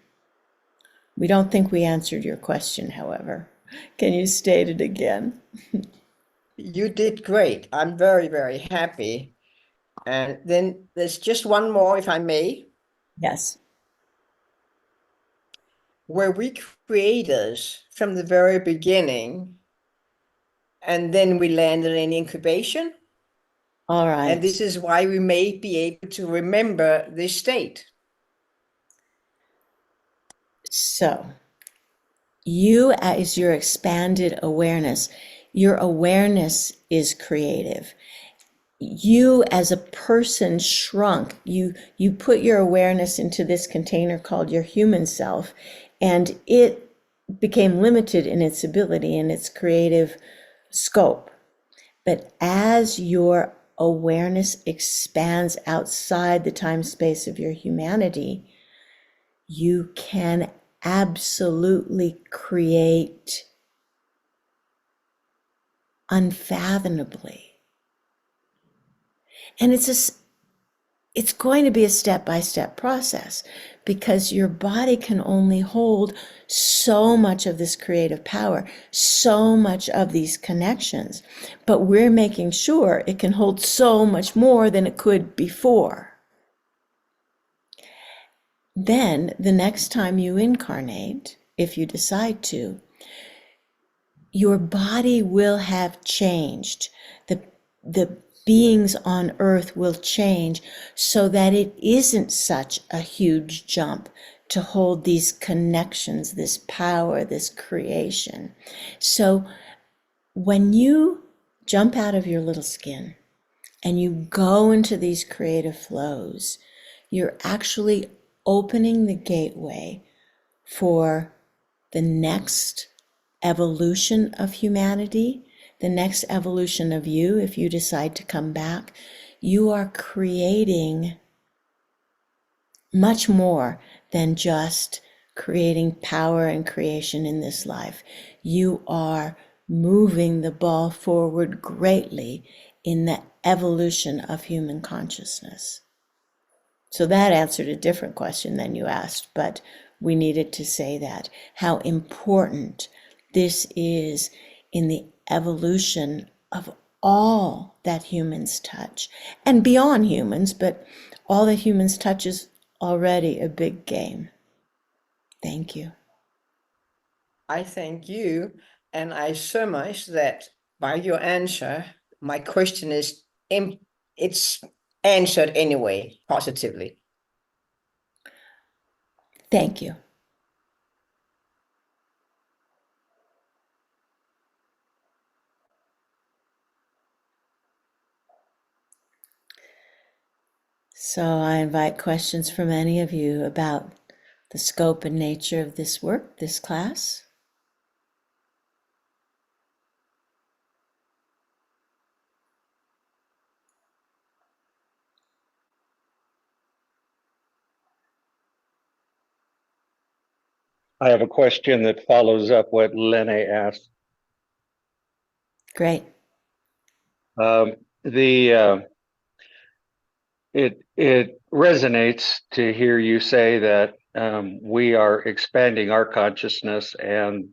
We don't think we answered your question, however. Can you state it again? You did great. I'm very, very happy. And then there's just one more, if I may. Yes. Were we creators from the very beginning, and then we landed in incubation? All And right. this is why we may be able to remember this state. So, you, as your expanded awareness, your awareness is creative. You as a person shrunk. You put your awareness into this container called your human self, and it became limited in its ability and its creative scope. But as your awareness expands outside the time space of your humanity, you can absolutely create unfathomably. And it's going to be a step-by-step process, because your body can only hold so much of this creative power, so much of these connections, but we're making sure it can hold so much more than it could before. Then the next time you incarnate, if you decide to, your body will have changed. The beings on earth will change so that it isn't such a huge jump to hold these connections, this power, this creation. So when you jump out of your little skin and you go into these creative flows, you're actually opening the gateway for the next evolution of humanity, the next evolution of you, if you decide to come back. You are creating much more than just creating power and creation in this life. You are moving the ball forward greatly in the evolution of human consciousness. So that answered a different question than you asked, but we needed to say that, how important this is in the evolution of all that humans touch, and beyond humans, but all that humans touch is already a big game. Thank you. I thank you. And I surmise that by your answer, my question is, it's answered anyway, positively. Thank you. So I invite questions from any of you about the scope and nature of this work, this class. I have a question that follows up what Lene asked. Great. It resonates to hear you say that we are expanding our consciousness and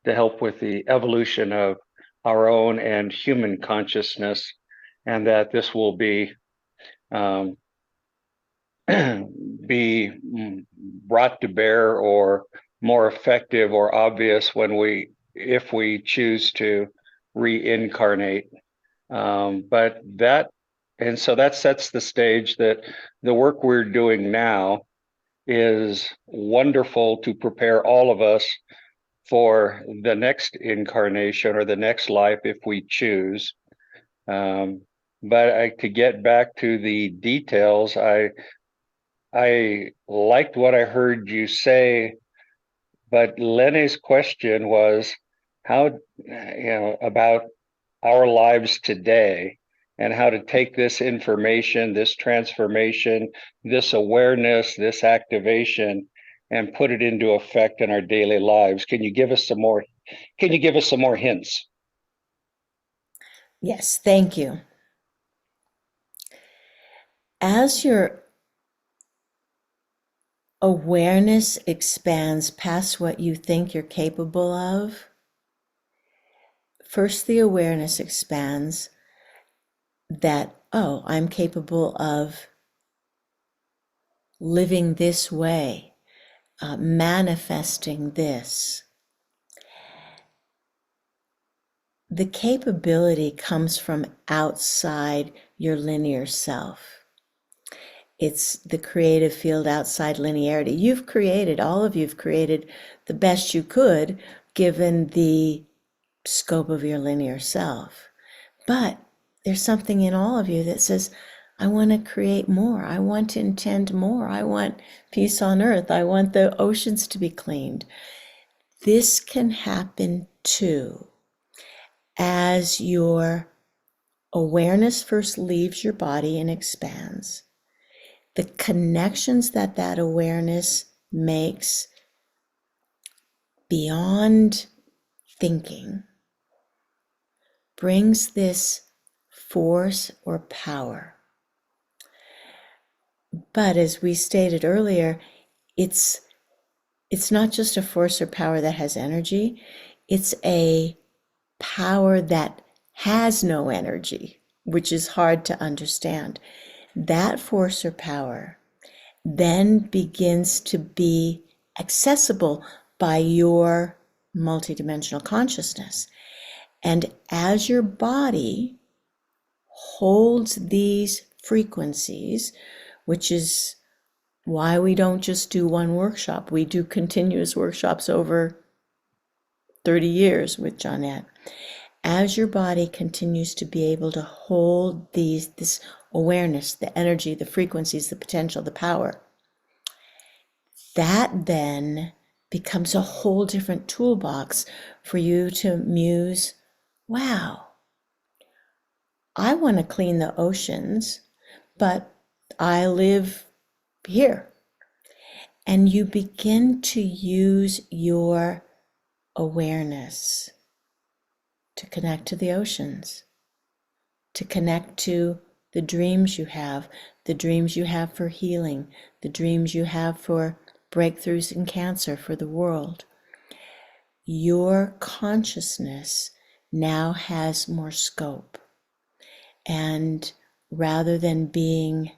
to help with the evolution of our own and human consciousness, and that this will be um, be brought to bear or more effective or obvious if we choose to reincarnate. And so that sets the stage that the work we're doing now is wonderful to prepare all of us for the next incarnation or the next life if we choose. But to get back to the details, I liked what I heard you say, but Lenny's question was how, about our lives today and how to take this information, this transformation, this awareness, this activation, and put it into effect in our daily lives. Can you give us some more hints? Yes, thank you. As your awareness expands past what you think you're capable of, first the awareness expands that, oh, I'm capable of living this way, manifesting this. The capability comes from outside your linear self. It's the creative field outside linearity. All of you've created the best you could given the scope of your linear self. But there's something in all of you that says, I want to create more. I want to intend more. I want peace on earth. I want the oceans to be cleaned. This can happen too. As your awareness first leaves your body and expands, the connections that awareness makes beyond thinking brings this force or power. But as we stated earlier, it's not just a force or power that has energy, it's a power that has no energy, which is hard to understand. That force or power then begins to be accessible by your multidimensional consciousness. And as your body holds these frequencies, which is why we don't just do one workshop, we do continuous workshops over 30 years with Johnette. As your body continues to be able to hold this awareness, the energy, the frequencies, the potential, the power, that then becomes a whole different toolbox for you to muse, wow, I want to clean the oceans, but I live here. And you begin to use your awareness to connect to the oceans, to connect to the dreams you have for healing, the dreams you have for breakthroughs in cancer for the world. Your consciousness now has more scope. And rather than being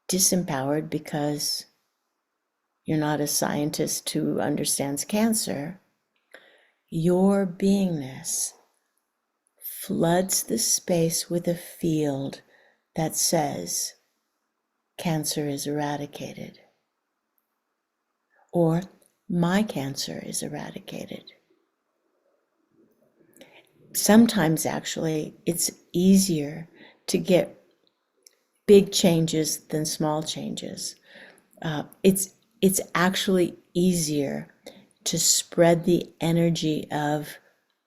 disempowered because you're not a scientist who understands cancer, your beingness floods the space with a field that says cancer is eradicated, or my cancer is eradicated. Sometimes actually it's easier to get big changes than small changes. It's actually easier to spread the energy of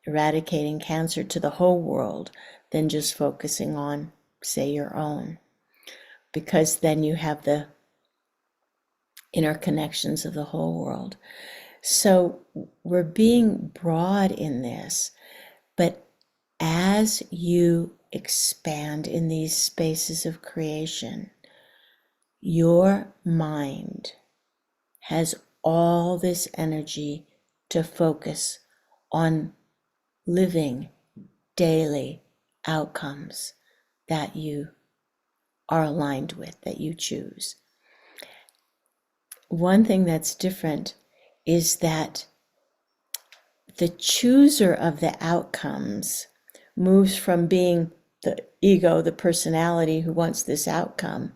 eradicating cancer to the whole world than just focusing on, say, your own, because then you have the interconnections of the whole world. So we're being broad in this, but as you expand in these spaces of creation, your mind has all this energy to focus on living daily outcomes that you are aligned with, that you choose. One thing that's different is that the chooser of the outcomes moves from being the ego, the personality who wants this outcome.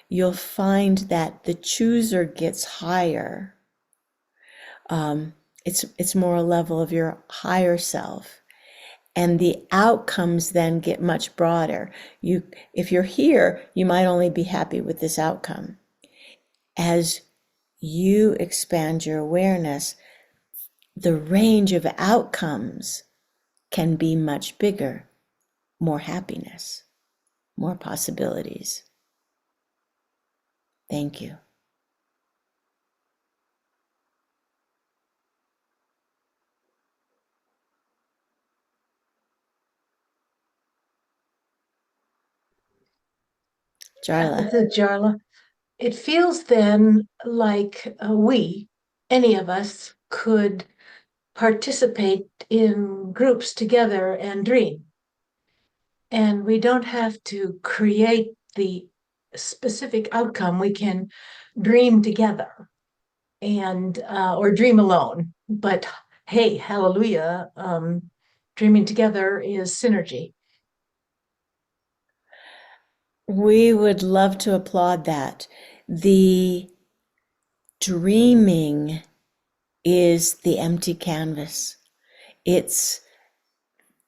You'll find that the chooser gets higher. It's more a level of your higher self. And the outcomes then get much broader. If you're here, you might only be happy with this outcome. As you expand your awareness, the range of outcomes can be much bigger, more happiness, more possibilities. Thank you. Jarla. This is Jarla. It feels then like any of us, could participate in groups together and dream. And we don't have to create the specific outcome. We can dream together and or dream alone. But hey, hallelujah, dreaming together is synergy. We would love to applaud that. The dreaming is the empty canvas. It's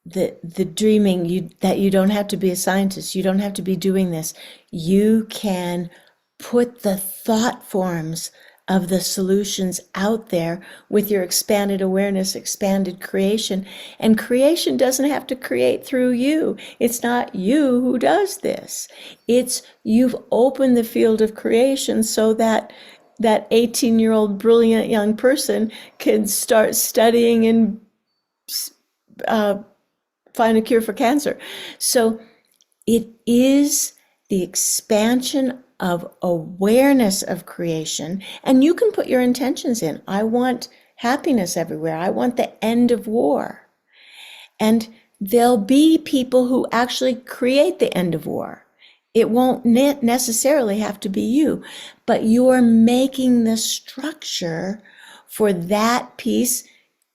the dreaming that you don't have to be a scientist. You don't have to be doing this. You can put the thought forms of the solutions out there with your expanded awareness, expanded creation. And creation doesn't have to create through you. It's not you who does this. It's you've opened the field of creation so that that 18-year-old brilliant young person can start studying and find a cure for cancer. So it is the expansion of awareness of creation, and you can put your intentions in. I want happiness everywhere. I want the end of war. And there'll be people who actually create the end of war. It won't necessarily have to be you, but you're making the structure for that piece,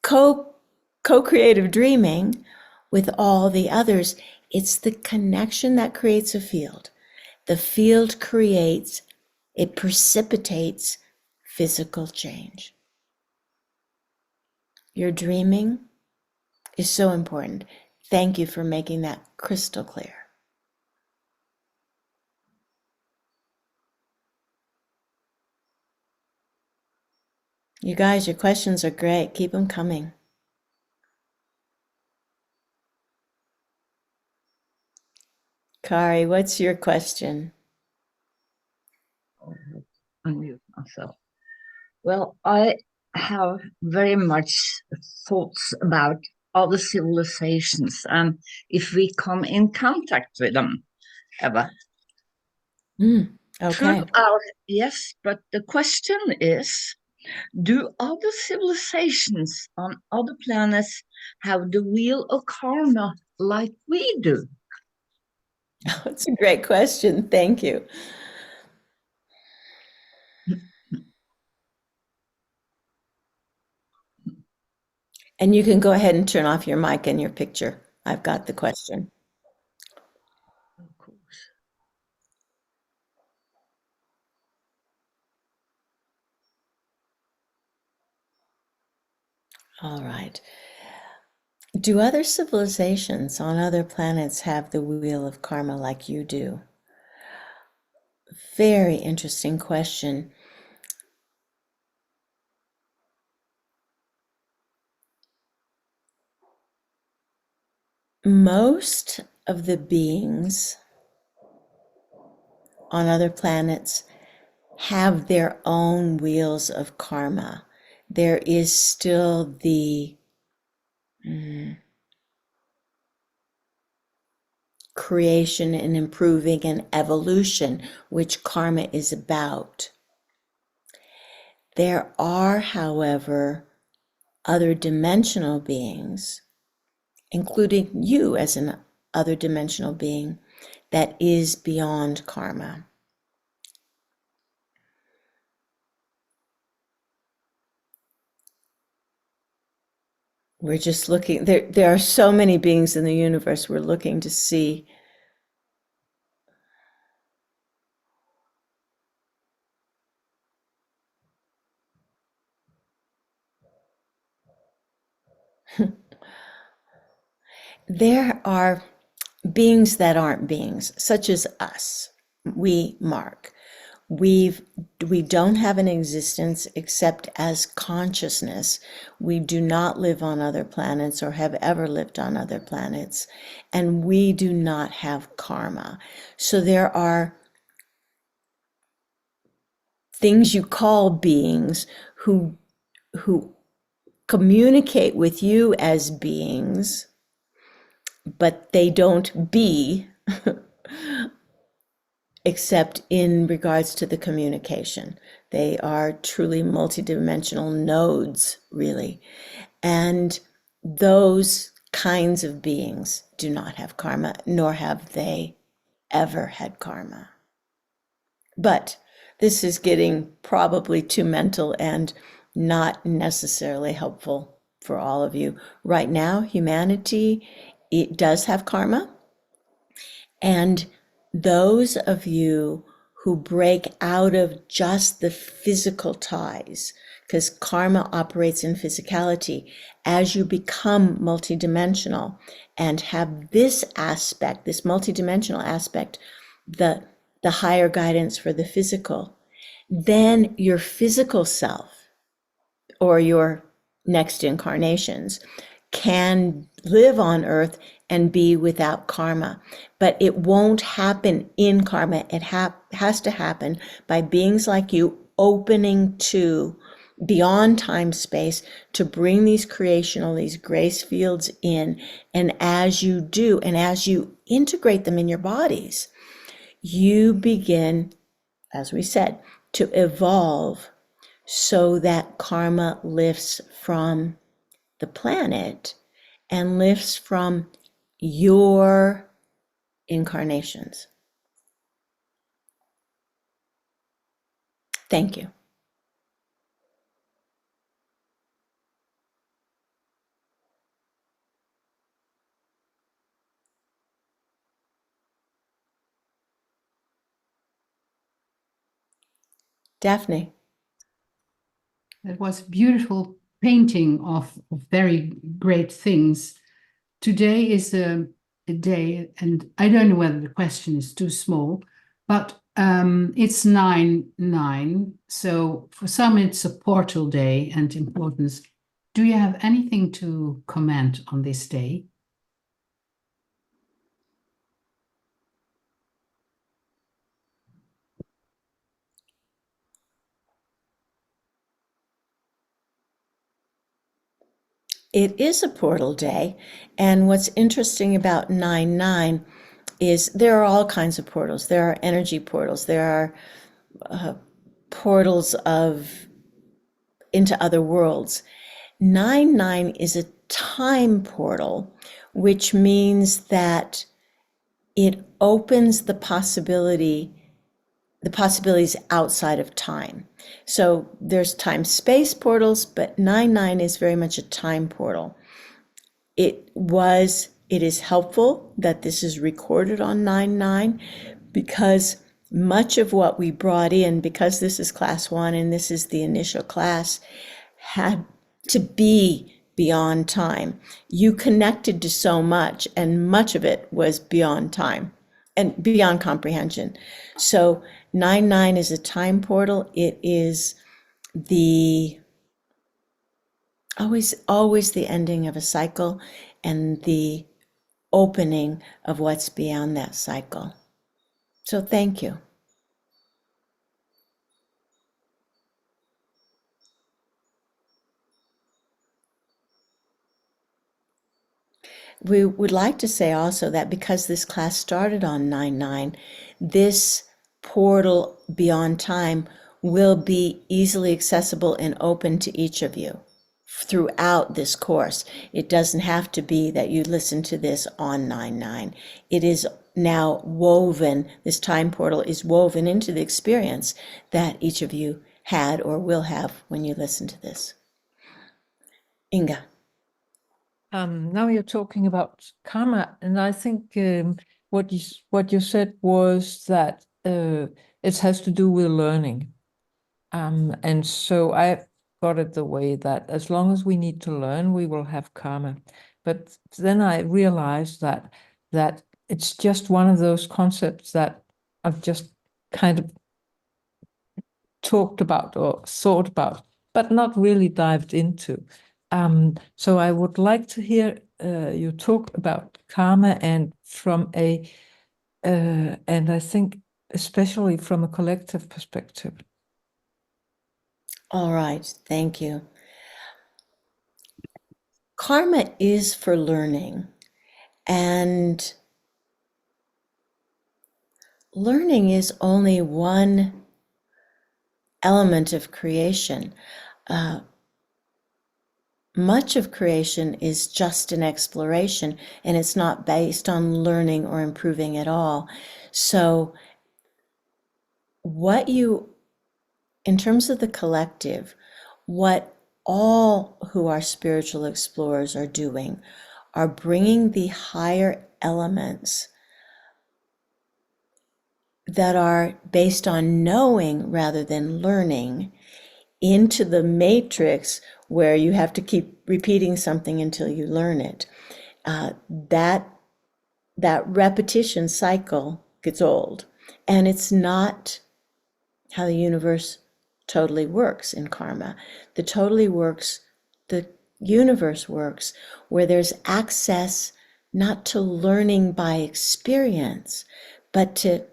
co-creative dreaming with all the others. It's the connection that creates a field. The field creates, it precipitates physical change. Your dreaming is so important. Thank you for making that crystal clear. You guys, your questions are great. Keep them coming. Kari, what's your question? Unmute myself. Well, I have very much thoughts about other civilizations and if we come in contact with them ever. Okay. Yes, but the question is, do other civilizations on other planets have the wheel of karma like we do? That's a great question. Thank you. And you can go ahead and turn off your mic and your picture. I've got the question. Of course. All right. Do other civilizations on other planets have the wheel of karma like you do? Very interesting question. Most of the beings on other planets have their own wheels of karma. There is still the creation and improving and evolution, which karma is about. There are, however, other dimensional beings, including you as an other dimensional being, that is beyond karma. We're just looking, there are so many beings in the universe we're looking to see. There are beings that aren't beings, such as us. We, Mark. We don't have an existence except as consciousness. We do not live on other planets or have ever lived on other planets, and we do not have karma. So there are things you call beings who communicate with you as beings, but they don't be except in regards to the communication. They are truly multidimensional nodes, really. And those kinds of beings do not have karma, nor have they ever had karma. But this is getting probably too mental and not necessarily helpful for all of you. Right now, humanity, it does have karma. And those of you who break out of just the physical ties, because karma operates in physicality, as you become multidimensional and have this aspect, this multidimensional aspect, the higher guidance for the physical, then your physical self or your next incarnations can live on earth and be without karma. But it won't happen in karma. It has to happen by beings like you opening to beyond time space to bring these creational, these grace fields in. And as you do, and as you integrate them in your bodies, you begin, as we said, to evolve so that karma lifts from the planet and lifts from your incarnations. Thank you. Daphne. It was a beautiful painting of very great things. Today is a day, and I don't know whether the question is too small, but it's 9/9. So for some, it's a portal day and importance. Do you have anything to comment on this day? It is a portal day, and what's interesting about 9/9 is there are all kinds of portals. There are energy portals. There are portals into other worlds. 9/9 is a time portal, which means that it opens the possibilities outside of time. So there's time-space portals, but 9/9 is very much a time portal. It is helpful that this is recorded on 9/9 because much of what we brought in, because this is class 1 and this is the initial class, had to be beyond time. You connected to so much, and much of it was beyond time and beyond comprehension. So 9-9 is a time portal. It is always the ending of a cycle and the opening of what's beyond that cycle. So thank you. We would like to say also that because this class started on 9-9, this portal beyond time will be easily accessible and open to each of you throughout this course. It doesn't have to be that you listen to this on 9-9. It is now woven, this time portal is woven into the experience that each of you had or will have when you listen to this. Inga. Now you're talking about karma, and I think what you said was that it has to do with learning, and so I got it the way that as long as we need to learn, we will have karma. But then I realized that it's just one of those concepts that I've just kind of talked about or thought about, but not really dived into. So I would like to hear you talk about karma and and I think especially from a collective perspective. All right, thank you. Karma is for learning, and learning is only one element of creation. Much of creation is just an exploration, and it's not based on learning or improving at all. So in terms of the collective, what all who are spiritual explorers are doing are bringing the higher elements that are based on knowing rather than learning into the matrix where you have to keep repeating something until you learn it. That repetition cycle gets old, and it's not how the universe totally works in karma. The universe works where there's access not to learning by experience, but to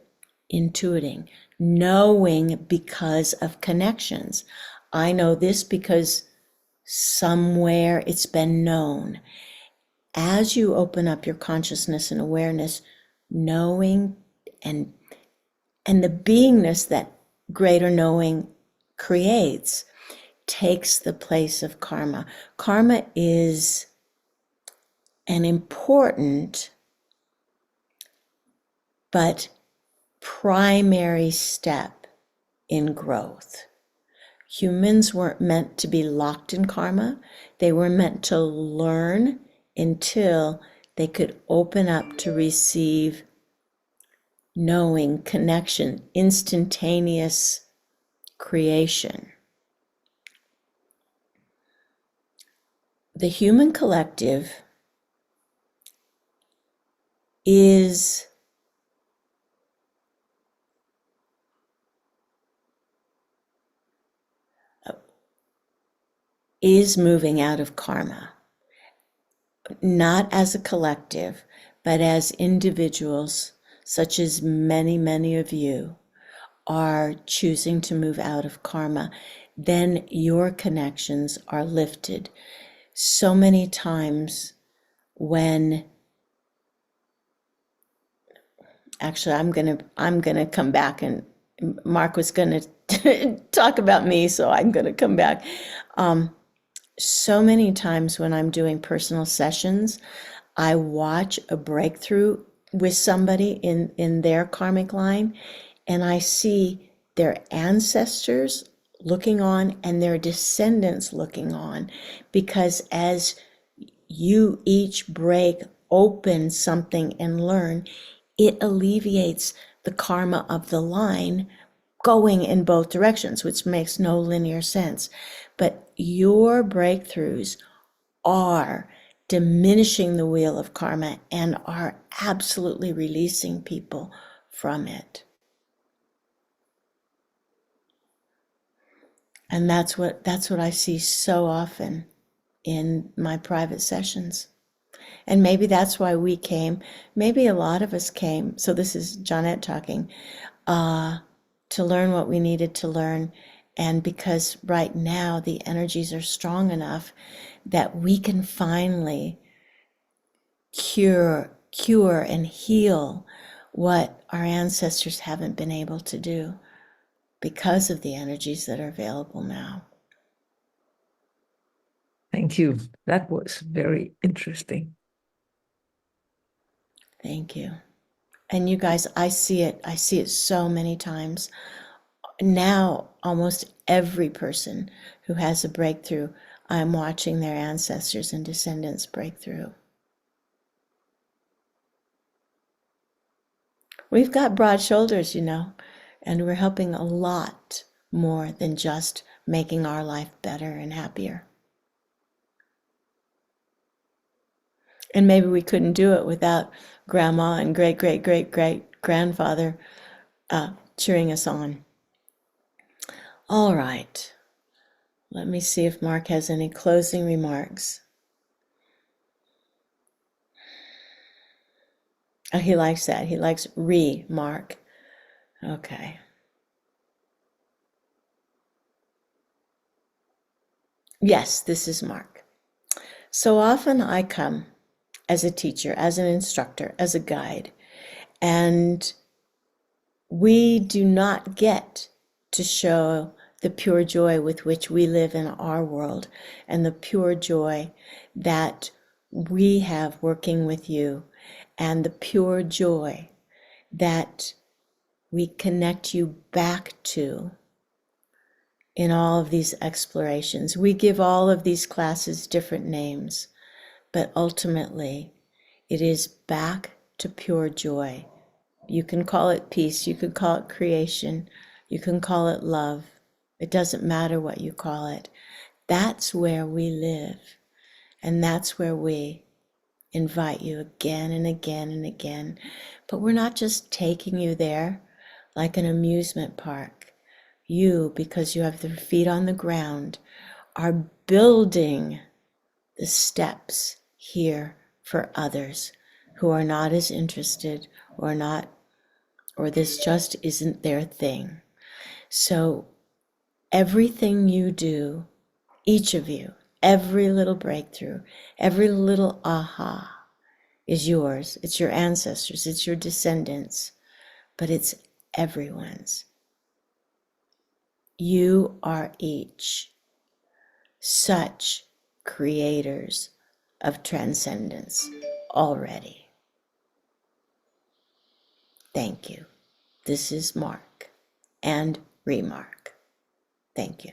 intuiting, knowing because of connections. I know this because somewhere it's been known. As you open up your consciousness and awareness, knowing and the beingness that greater knowing creates takes the place of karma. Karma is an important but primary step in growth. Humans weren't meant to be locked in karma. They were meant to learn until they could open up to receive knowing, connection, instantaneous creation. The human collective is moving out of karma, not as a collective, but as individuals, such as many of you are choosing to move out of karma. Then your connections are lifted. So many times when, actually, I'm gonna come back, and Mark was gonna talk about me, so I'm gonna come back. So many times when I'm doing personal sessions, I watch a breakthrough with somebody in their karmic line, and I see their ancestors looking on and their descendants looking on, because as you each break open something and learn, it alleviates the karma of the line going in both directions, which makes no linear sense. But your breakthroughs are diminishing the wheel of karma and are absolutely releasing people from it. And that's what I see so often in my private sessions. And maybe that's why we came. Maybe a lot of us came. So this is Jeanette talking, to learn what we needed to learn. And because right now the energies are strong enough that we can finally cure and heal what our ancestors haven't been able to do because of the energies that are available now. Thank you. That was very interesting. Thank you. And you guys, I see it so many times. Now, almost every person who has a breakthrough, I'm watching their ancestors and descendants break through. We've got broad shoulders, you know, and we're helping a lot more than just making our life better and happier. And maybe we couldn't do it without grandma and great-great-great-great-grandfather cheering us on. All right. Let me see if Mark has any closing remarks. Oh, he likes that. He likes Mark. Okay. Yes, this is Mark. So often I come as a teacher, as an instructor, as a guide, and we do not get to show the pure joy with which we live in our world and the pure joy that we have working with you and the pure joy that we connect you back to in all of these explorations. We give all of these classes different names, but ultimately it is back to pure joy. You can call it peace, you could call it creation, you can call it love. It doesn't matter what you call it. That's where we live. And that's where we invite you again and again and again. But we're not just taking you there like an amusement park. You, because you have your feet on the ground, are building the steps here for others who are not as interested or this just isn't their thing. So everything you do, each of you, every little breakthrough, every little aha is yours. It's your ancestors, it's your descendants, but it's everyone's. You are each such creators of transcendence already. Thank you. This is Mark and Remark. Thank you.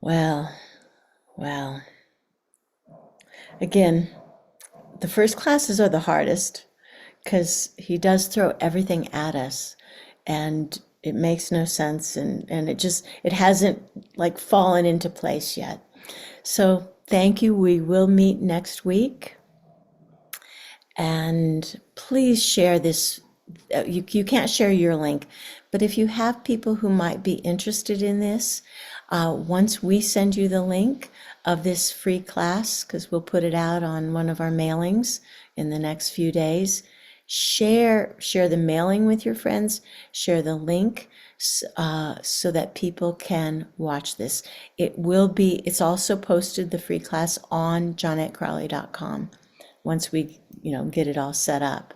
Well. Again, the first classes are the hardest because he does throw everything at us and it makes no sense and it hasn't like fallen into place yet. So thank you. We will meet next week. And please share this. You can't share your link, but if you have people who might be interested in this, once we send you the link of this free class, because we'll put it out on one of our mailings in the next few days, share the mailing with your friends, share the link so that people can watch this. It's also posted, the free class, on JeanetteCrowley.com once we get it all set up.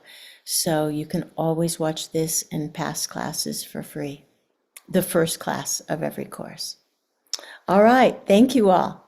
So you can always watch this and past classes for free, the first class of every course. All right, thank you all.